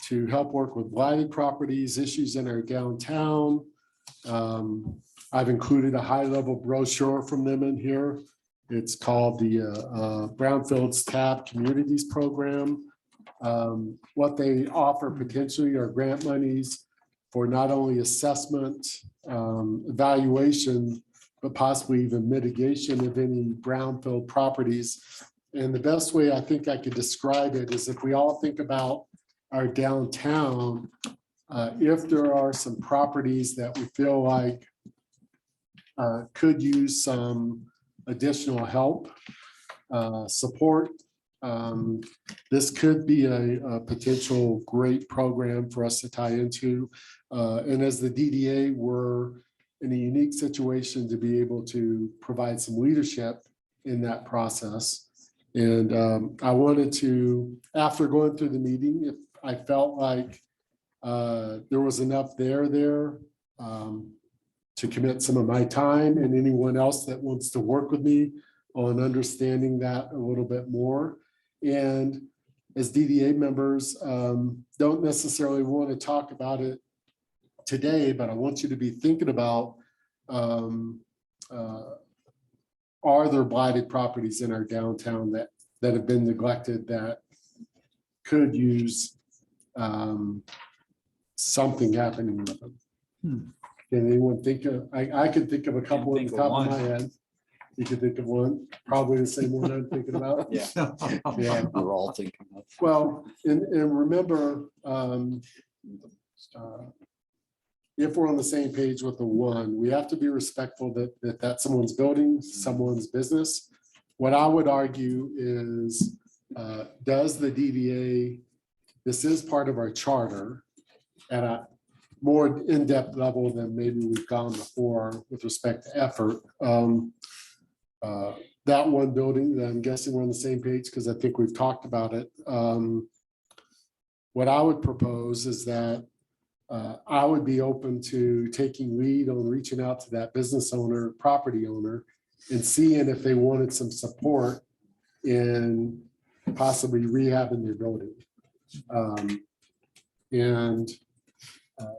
to help work with blighted properties, issues in our downtown. I've included a high-level brochure from them in here. It's called the Brownfields Tab Communities Program. What they offer potentially are grant monies for not only assessment, evaluation, but possibly even mitigation of any brownfield properties. And the best way I think I could describe it is if we all think about our downtown, if there are some properties that we feel like could use some additional help, support, this could be a potential great program for us to tie into. And as the DDA, we're in a unique situation to be able to provide some leadership in that process. And I wanted to, after going through the meeting, if I felt like there was enough there to commit some of my time, and anyone else that wants to work with me on understanding that a little bit more. And as DDA members, don't necessarily want to talk about it today, but I want you to be thinking about, are there blighted properties in our downtown that have been neglected that could use something happening with them? Can anyone think of, I could think of a couple at the think of top of my one. head. You could think of one, probably the same one I'm thinking about. Yeah. Yeah. We're all thinking of. Well, and remember, if we're on the same page with the one, we have to be respectful that that's someone's building, someone's business. What I would argue is, does the DDA, this is part of our charter at a more in-depth level than maybe we've gone before with respect to effort. That one building, I'm guessing we're on the same page because I think we've talked about it. What I would propose is that I would be open to taking lead on reaching out to that business owner, property owner, and seeing if they wanted some support in possibly rehabbing their building.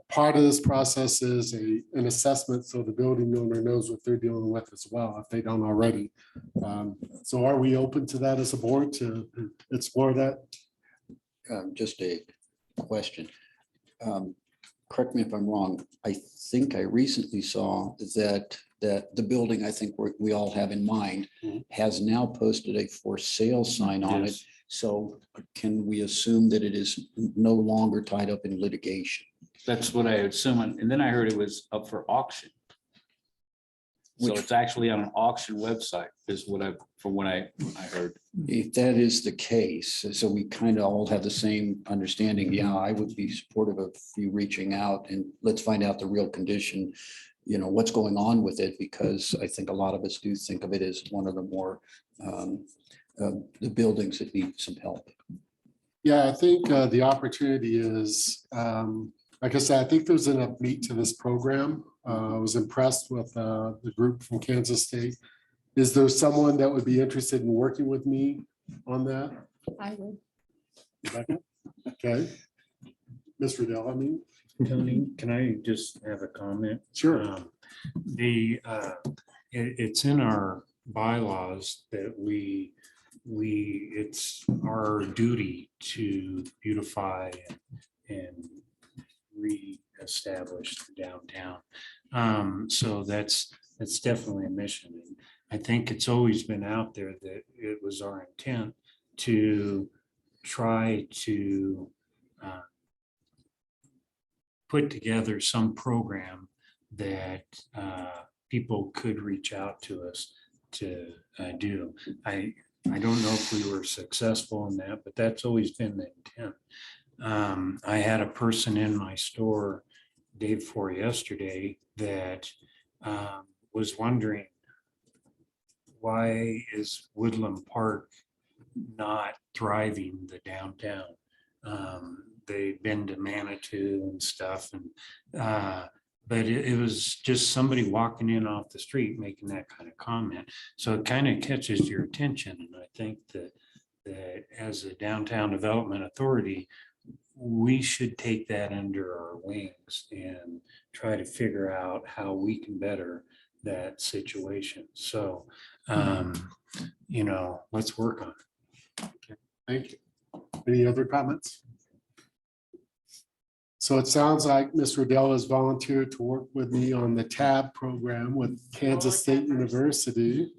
Part of this process is an assessment so the building owner knows what they're dealing with as well, if they don't already. So are we open to that as a board to explore that? Just a question. Correct me if I'm wrong. I think I recently saw that the building I think we all have in mind has now posted a for sale sign on it. Yes. So can we assume that it is no longer tied up in litigation? That's what I assume. And then I heard it was up for auction. So Which- it's actually on an auction website is from what I heard. If that is the case, so we kind of all have the same understanding, yeah, I would be supportive of you reaching out and let's find out the real condition, what's going on with it, because I think a lot of us do think of it as one of the more, the buildings that need some help. Yeah, I think the opportunity is, like I said, I think there's enough meat to this program. I was impressed with the group from Kansas State. Is there someone that would be interested in working with me on that? I would. Rebecca? Okay. Ms. Riddell, I mean, Tony, can I just have a comment? sure. It's in our bylaws that it's our duty to beautify and reestablish the downtown. So that's definitely a mission. And I think it's always been out there that it was our intent to try to put together some program that people could reach out to us to do. I don't know if we were successful in that, but that's always been the intent. I had a person in my store day before yesterday that was wondering, why is Woodland Park not thriving the downtown? They've been to Manitou and stuff, and but it was just somebody walking in off the street making that kind of comment. So it kind of catches your attention, and I think that as a downtown development authority, we should take that under our wings and try to figure out how we can better that situation. So, let's work on it. Thank you. Any other comments? So it sounds like Ms. Riddell has volunteered to work with me on the TAB program with Kansas State University.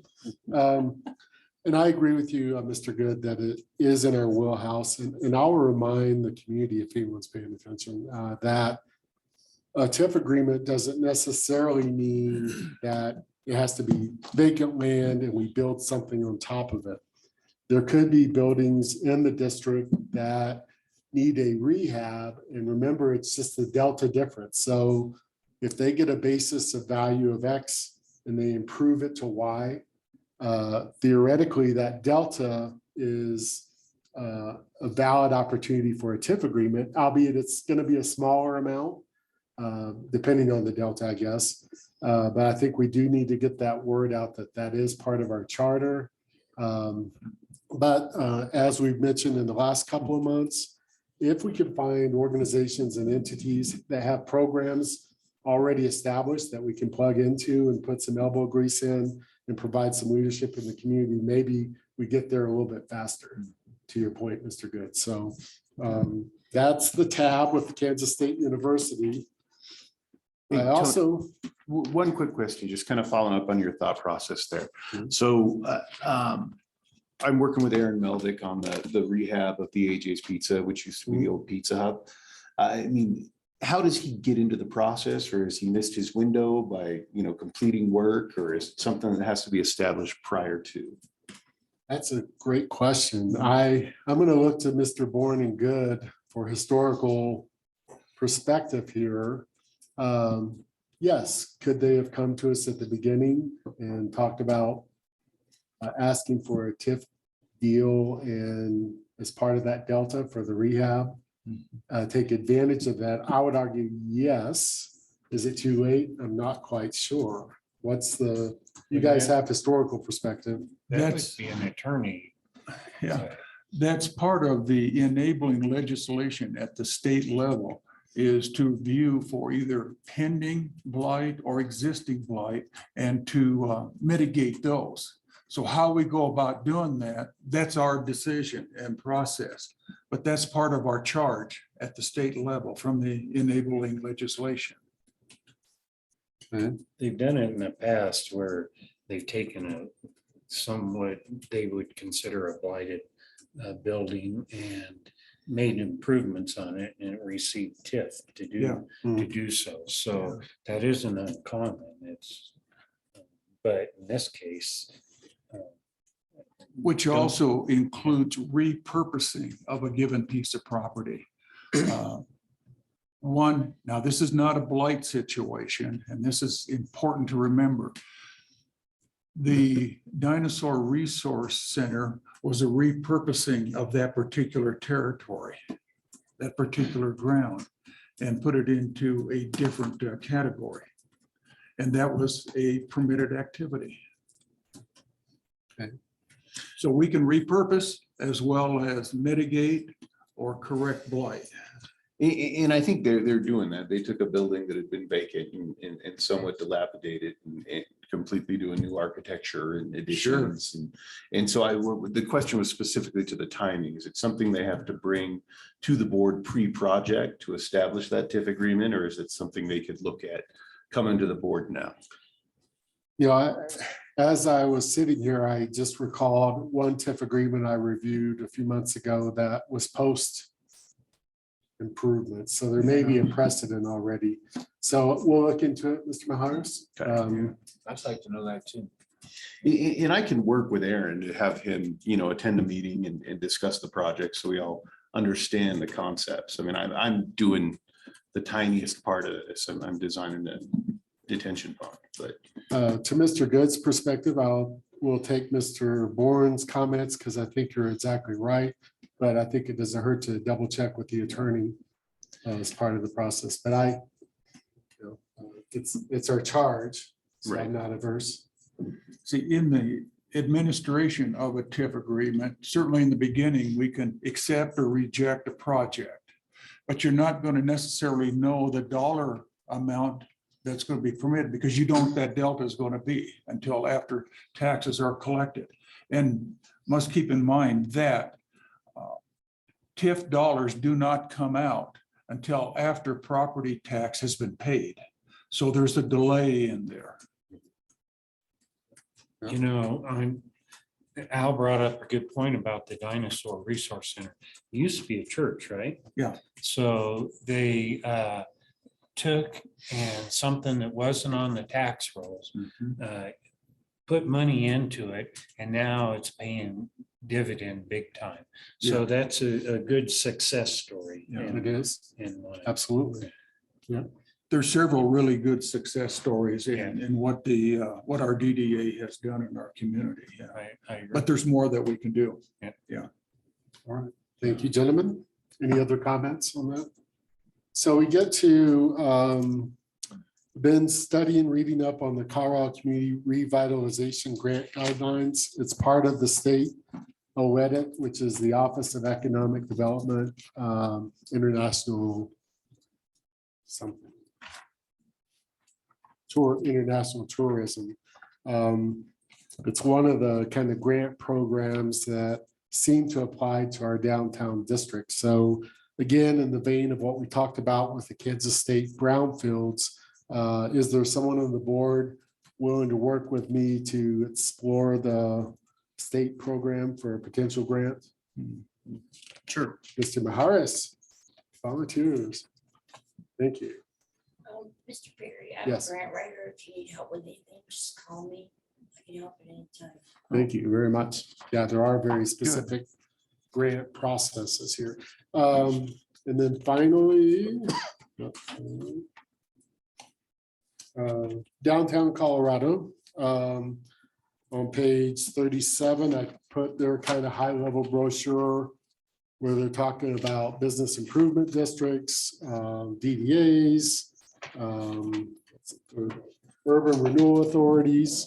And I agree with you, Mr. Good, that it is in our wheelhouse. And I'll remind the community, if anyone's paying attention, that a TIF agreement doesn't necessarily mean that it has to be vacant land and we build something on top of it. There could be buildings in the district that need a rehab. And remember, it's just the delta difference. So if they get a basis of value of X and they improve it to Y, theoretically, that delta is a valid opportunity for a TIF agreement, albeit it's going to be a smaller amount, depending on the delta, I guess. But I think we do need to get that word out that that is part of our charter. But as we've mentioned in the last couple of months, if we can find organizations and entities that have programs already established that we can plug into and put some elbow grease in and provide some leadership in the community, maybe we get there a little bit faster, to your point, Mr. Good. So that's the tab with the Kansas State University. Hey, I Tony, also, one quick question, just kind of following up on your thought process there. Mhm. So I'm working with Aaron Meldick on the rehab of the AJ's Pizza, which used to be the old Pizza Hut. I mean, how does he get into the process, or has he missed his window by, completing work, or is it something that has to be established prior to? that's a great question. I'm going to look to Mr. Bourne and Good for historical perspective here. Yes, could they have come to us at the beginning and talked about asking for a TIF deal and as part of that delta for the rehab, take advantage of that? I would argue, yes. Is it too late? I'm not quite sure. You guys have historical perspective. That would That's, be an attorney. yeah, that's part of the enabling legislation at the state level, is to view for either pending blight or existing blight and to mitigate those. So how we go about doing that, that's our decision and process. But that's part of our charge at the state level from the enabling legislation. They've done it in the past where they've taken a somewhat, they would consider a blighted building and made improvements on it and it received TIF to do so. So that isn't uncommon. But in this case, Which also includes repurposing of a given piece of property. Now this is not a blight situation, and this is important to remember. The Dinosaur Resource Center was a repurposing of that particular territory, that particular ground, and put it into a different category. And that was a permitted activity. Okay. So we can repurpose as well as mitigate or correct blight. And I think they're doing that. They took a building that had been vacant and somewhat dilapidated and completely doing new architecture and additions. And so the question was specifically to the timing. Is it something they have to bring to the board pre-project to establish that TIF agreement, or is it something they could look at coming to the board now? As I was sitting here, I just recalled one TIF agreement I reviewed a few months ago that was post improvement. So there may be a precedent already. So we'll look into it, Mr. Maharis. I'd like to know that too. And I can work with Aaron to have him, attend a meeting and discuss the project so we all understand the concepts. I mean, I'm doing the tiniest part of this. I'm designing the detention pond, but To Mr. Good's perspective, we'll take Mr. Bourne's comments because I think you're exactly right. But I think it doesn't hurt to double check with the attorney as part of the process. But it's our charge, so I'm not averse. See, in the administration of a TIF agreement, certainly in the beginning, we can accept or reject a project. But you're not going to necessarily know the dollar amount that's going to be permitted because you don't know what that delta is going to be until after taxes are collected. And must keep in mind that TIF dollars do not come out until after property tax has been paid. So there's a delay in there. Al brought up a good point about the Dinosaur Resource Center. It used to be a church, right? Yeah. So they took and something that wasn't on the tax rolls, put money into it, and now it's paying dividend big time. So that's a good success story. It is. in my- Absolutely. there's several really good success stories in what the, what our DDA has done in our community. Yeah. I agree. But there's more that we can do. All right, thank you, gentlemen. Any other comments on that? So we get to been studying, reading up on the Colorado Community Revitalization Grant Guidelines. It's part of the state OEDIT, which is the Office of Economic Development, International something. International tourism. It's one of the kind of grant programs that seem to apply to our downtown district. So again, in the vein of what we talked about with the Kansas State brownfields, is there someone on the board willing to work with me to explore the state program for a potential grant? Sure. Mr. Maharis, volunteers. Thank you. Mr. Perry, I'm a Yes. grant writer. If you need help with anything, just call me. I can help at any time. Thank you very much. Yeah, there are very specific grant processes here. And then finally, downtown Colorado, on page 37, I put their kind of high-level brochure where they're talking about business improvement districts, DDAs, urban renewal authorities.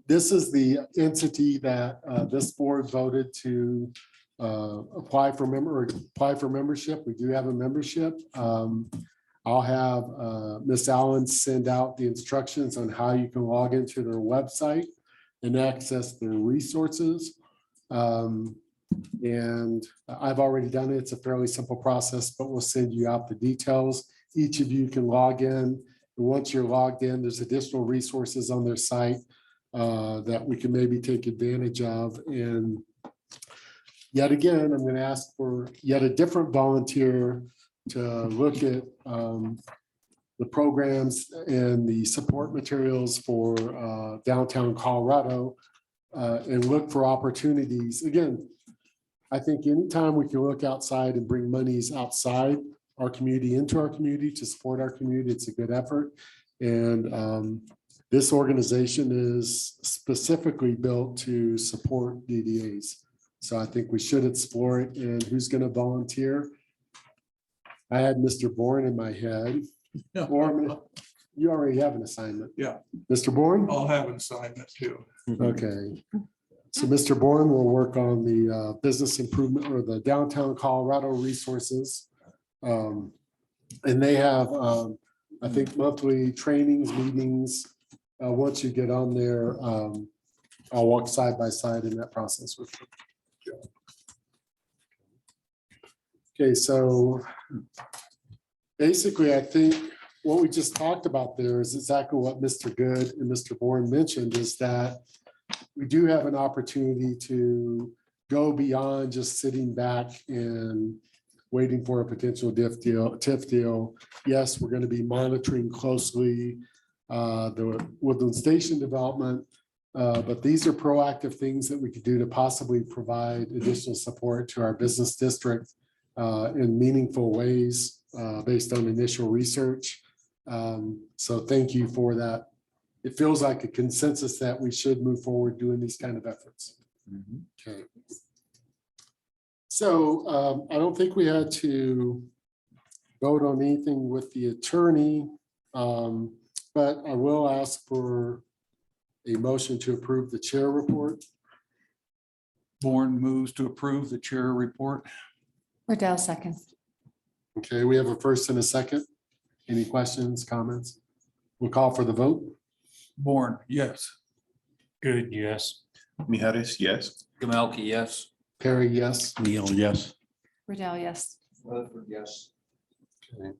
This is the entity that this board voted to apply for membership. We do have a membership. I'll have Ms. Allen send out the instructions on how you can log into their website and access their resources. And I've already done it. It's a fairly simple process, but we'll send you out the details. Each of you can log in. And once you're logged in, there's additional resources on their site that we can maybe take advantage of. And yet again, I'm going to ask for yet a different volunteer to look at the programs and the support materials for downtown Colorado and look for opportunities. Again, I think anytime we can look outside and bring monies outside our community into our community to support our community, it's a good effort. And this organization is specifically built to support DDAs. So I think we should explore it. And who's going to volunteer? I had Mr. Bourne in my head. Or you already have an assignment. Yeah. Mr. Bourne? I'll have an assignment too. Okay. So Mr. Bourne will work on the business improvement or the downtown Colorado resources. And they have, I think, monthly trainings, meetings. Once you get on there, I'll walk side by side in that process with you. Okay, so basically, I think what we just talked about there is exactly what Mr. Good and Mr. Bourne mentioned, is that we do have an opportunity to go beyond just sitting back and waiting for a potential TIF deal. Yes, we're going to be monitoring closely the Woodland Station development, but these are proactive things that we could do to possibly provide additional support to our business district in meaningful ways based on initial research. So thank you for that. It feels like a consensus that we should move forward doing these kind of efforts. Okay. So I don't think we had to vote on anything with the attorney, but I will ask for a motion to approve the chair report. Bourne moves to approve the chair report. Riddell seconds. Okay, we have a first and a second. Any questions, comments? We'll call for the vote. Bourne, yes. Good, yes. Mijares, yes. Gamelke, yes. Perry, yes. Neil, yes. Riddell, yes. Yes. Okay.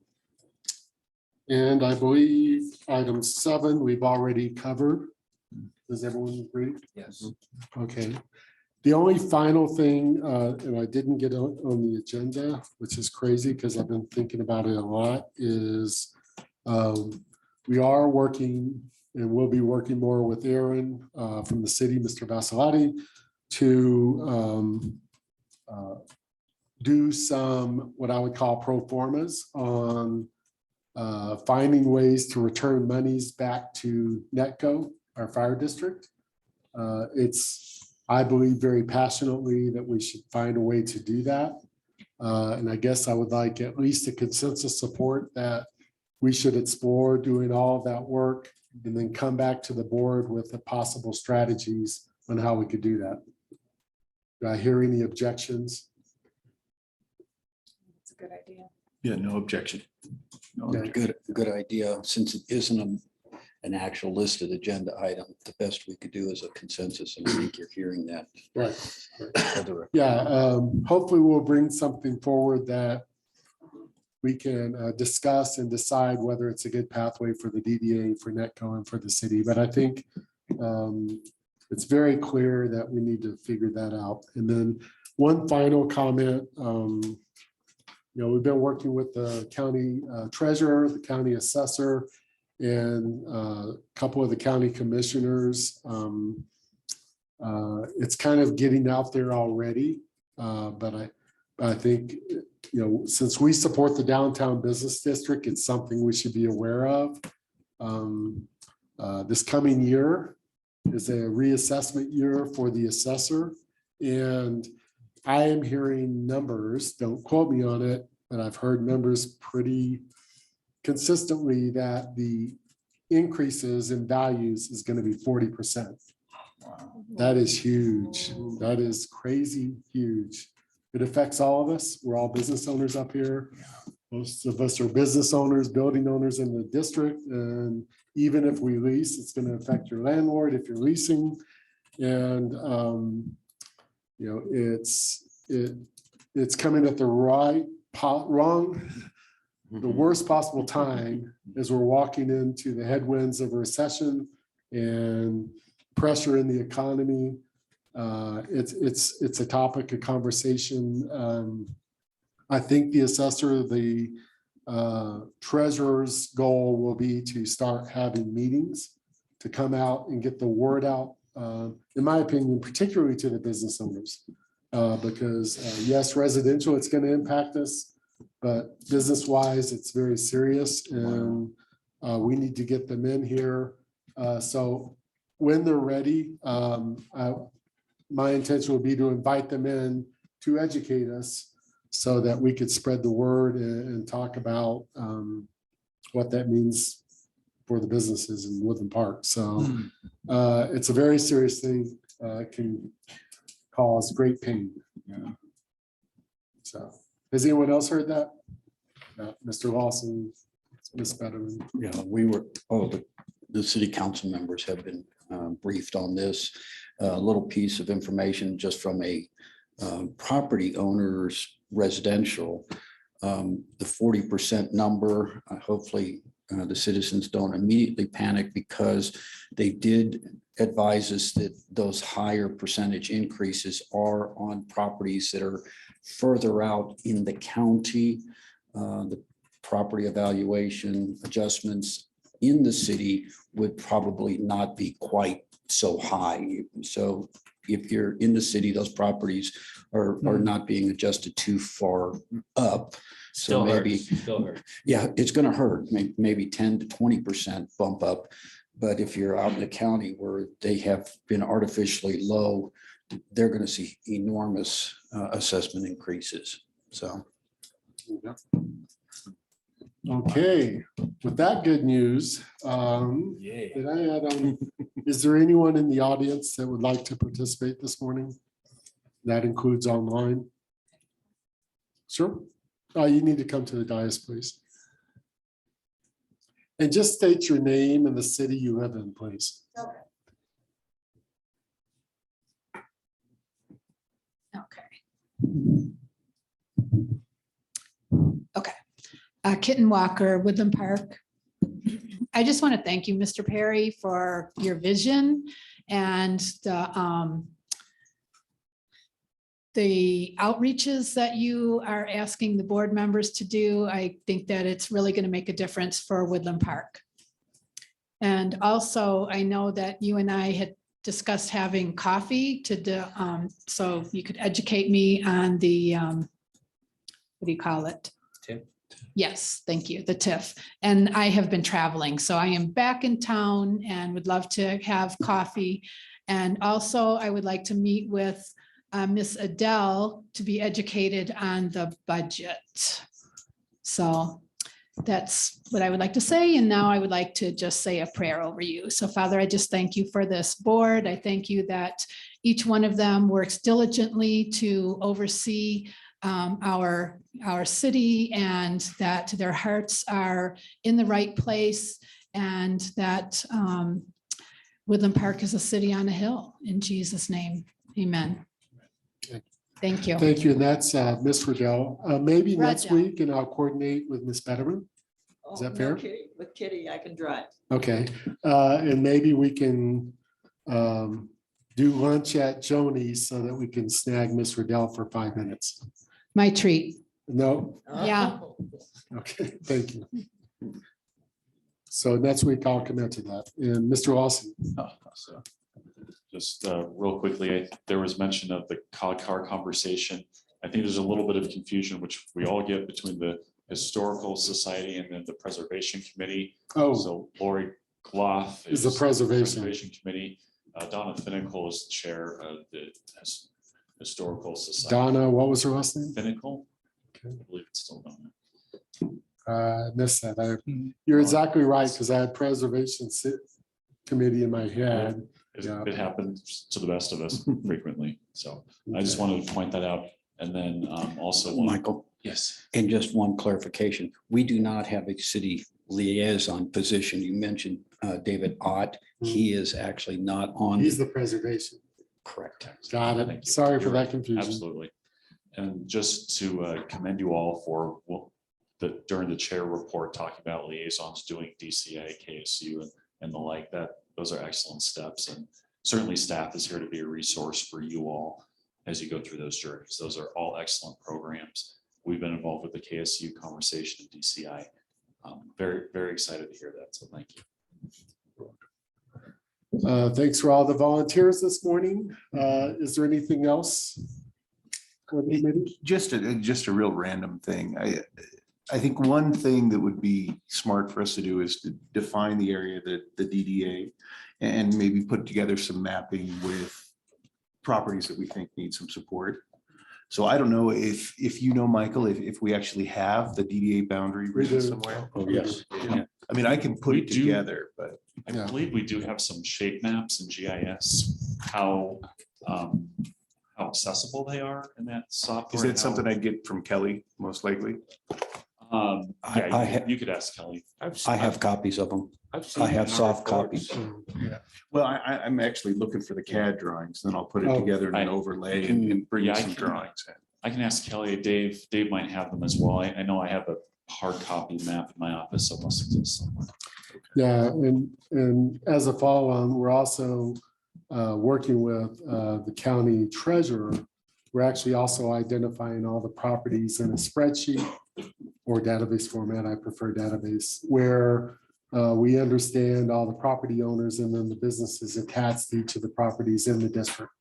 And I believe item 7, we've already covered. Does everyone agree? Yes. Okay. The only final thing, and I didn't get on the agenda, which is crazy because I've been thinking about it a lot, is we are working and we'll be working more with Aaron from the city, Mr. Vasilati, to do some what I would call pro formas on finding ways to return monies back to NETCO, our fire district. I believe very passionately that we should find a way to do that. And I guess I would like at least a consensus support that we should explore doing all of that work and then come back to the board with the possible strategies on how we could do that. Do I hear any objections? It's a good idea. Yeah, no objection. Okay. Good idea. Since it isn't an actual listed agenda item, the best we could do is a consensus, and I think you're hearing that. Right. Yeah, hopefully we'll bring something forward that we can discuss and decide whether it's a good pathway for the DDA, for NETCO, and for the city. But I think it's very clear that we need to figure that out. And then one final comment, we've been working with the county treasurer, the county assessor, and a couple of the county commissioners. It's kind of getting out there already, but I think, since we support the downtown business district, it's something we should be aware of. This coming year is a reassessment year for the assessor. And I am hearing numbers, don't quote me on it, but I've heard numbers pretty consistently that the increases in values is going to be 40%. That is huge. That is crazy huge. It affects all of us. We're all business owners up here. Most of us are business owners, building owners in the district. And even if we lease, it's going to affect your landlord if you're leasing. And, it's coming at the the worst possible time as we're walking into the headwinds of a recession and pressure in the economy. It's a topic of conversation. I think the assessor, the treasurer's goal will be to start having meetings to come out and get the word out, in my opinion, particularly to the business owners. Because yes, residential, it's going to impact us, but business wise, it's very serious, and we need to get them in here. So when they're ready, my intention would be to invite them in to educate us so that we could spread the word and talk about what that means for the businesses in Woodland Park. So it's a very serious thing. It can cause great pain. So has anyone else heard that? Mr. Lawson, Ms. Betterman. Yeah, the city council members have been briefed on this. A little piece of information just from a property owner's residential. The 40% number, hopefully the citizens don't immediately panic, because they did advise us that those higher percentage increases are on properties that are further out in the county. The property evaluation adjustments in the city would probably not be quite so high. So if you're in the city, those properties are not being adjusted too far up. So maybe, yeah, it's going to hurt, maybe 10 to 20% bump up. But if you're out in the county where they have been artificially low, they're going to see enormous assessment increases. So. Okay, with that good news, did I add on? Is there anyone in the audience that would like to participate this morning? That includes online. Sure. You need to come to the dais, please. And just state your name and the city you live in, please. Okay. Kitten Walker, Woodland Park. I just want to thank you, Mr. Perry, for your vision and the outreaches that you are asking the board members to do. I think that it's really going to make a difference for Woodland Park. And also, I know that you and I had discussed having coffee so you could educate me on the, what do you call it? Yes, thank you, the TIF. And I have been traveling, so I am back in town and would love to have coffee. And also I would like to meet with Miss Adele to be educated on the budget. So that's what I would like to say. And now I would like to just say a prayer over you. So Father, I just thank you for this board. I thank you that each one of them works diligently to oversee our city, and that their hearts are in the right place, and that Woodland Park is a city on a hill. In Jesus' name, amen. Thank you. Thank you. And that's Ms. Riddell. Maybe next Riddell. week, and I'll coordinate with Ms. Betterman. Is that fair? With Kitty, I can drive. Okay, and maybe we can do lunch at Joni's so that we can snag Ms. Riddell for 5 minutes. My treat. No? Yeah. Okay, thank you. So next week I'll commit to that. And Mr. Lawson. So, just real quickly, there was mention of the car conversation. I think there's a little bit of confusion, which we all get between the Historical Society and then the Preservation Committee. Oh, So Lori Gloff is the Preservation. Committee. Donna Finnicle is the chair of the Historical Society. Donna, what was her last name? Finnicle. Okay. I believe it's still Donna. I missed that. You're exactly right, because I had Preservation Committee in my head. Yeah. It happens to the best of us frequently. So I just wanted to point that out. And then also. Michael, Yes. and just one clarification, we do not have a city liaison position. You mentioned David Ott. He is actually not on. He's the Preservation. Correct. Got Thank it. you. Sorry for You're that right. confusion. Absolutely. And just to commend you all for during the chair report, talking about liaisons doing DCA, KSU and the like, that those are excellent steps. And certainly staff is here to be a resource for you all as you go through those journeys. Those are all excellent programs. We've been involved with the KSU conversation in DCI. Very, very excited to hear that. So thank you. Thanks for all the volunteers this morning. Is there anything else? For the committee? Just a real random thing. I think one thing that would be smart for us to do is to define the area that the DDA, and maybe put together some mapping with properties that we think need some support. So I don't know if you know, Michael, if we actually have the DDA boundary written somewhere. Oh, yes. Yeah. I mean, I can put We it do. together, but I Yeah. believe we do have some shape maps and GIS, how accessible they are in that software. is that something I'd get from Kelly, most likely? I Yeah, you could ask Kelly. I have copies of them. I have soft copies. Well, I'm actually looking for the CAD drawings, then I'll put it Oh. together in an overlay and bring Yeah, you I some can- drawings in. I can ask Kelly. Dave might have them as well. I know I have a hard copy map in my office, so it must exist somewhere. Yeah, and as a follow-on, we're also working with the county treasurer. We're actually also identifying all the properties in a spreadsheet or database format. I prefer database, where we understand all the property owners and then the businesses attached to each of the properties in the district.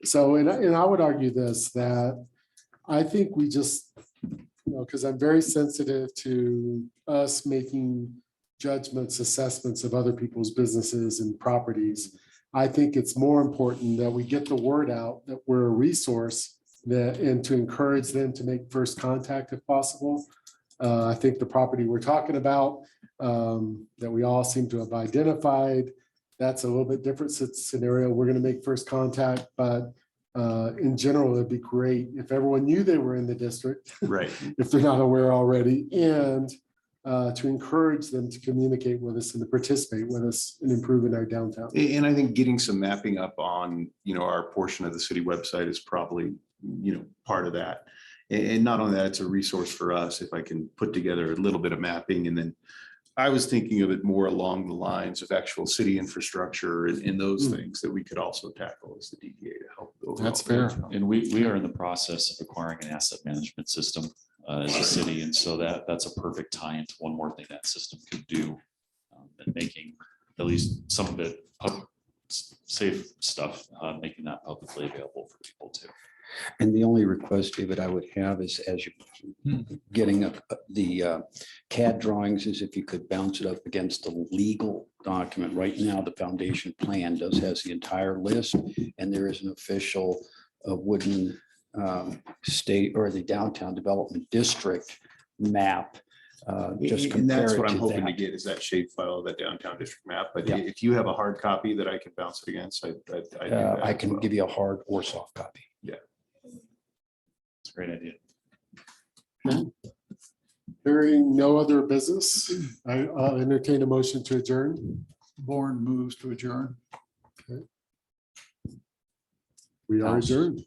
So, and I would argue this, that I think we just, because I'm very sensitive to us making judgments, assessments of other people's businesses and properties. I think it's more important that we get the word out that we're a resource, that, and to encourage them to make first contact if possible. I think the property we're talking about, that we all seem to have identified, that's a little bit different scenario. We're going to make first contact, but in general, it'd be great if everyone knew they were in the district, Right. if they're not aware already, and to encourage them to communicate with us and to participate with us in improving our downtown. And I think getting some mapping up on, our portion of the city website is probably, part of that. And not only that, it's a resource for us if I can put together a little bit of mapping. And then I was thinking of it more along the lines of actual city infrastructure and those things that we could also tackle as the DDA to help. the overall That's fair. downtown. And we are in the process of acquiring an asset management system as a city. And so that's a perfect tie into one more thing that system could do. And making at least some of it safe stuff, making that publicly available for people too. And the only request, David, I would have is as you're getting the CAD drawings is if you could bounce it up against the legal document. Right now, the foundation plan has the entire list, and there is an official Woodland state or the downtown development district map. Just And that's compare what it I'm to hoping to that. get is that shape file of that downtown district map. But Yeah. if you have a hard copy that I can bounce it against, I do that I as can well. give you a hard or soft copy. It's a great idea. Hearing no other business, I'll entertain a motion to adjourn. Bourne moves to adjourn. We are adjourned.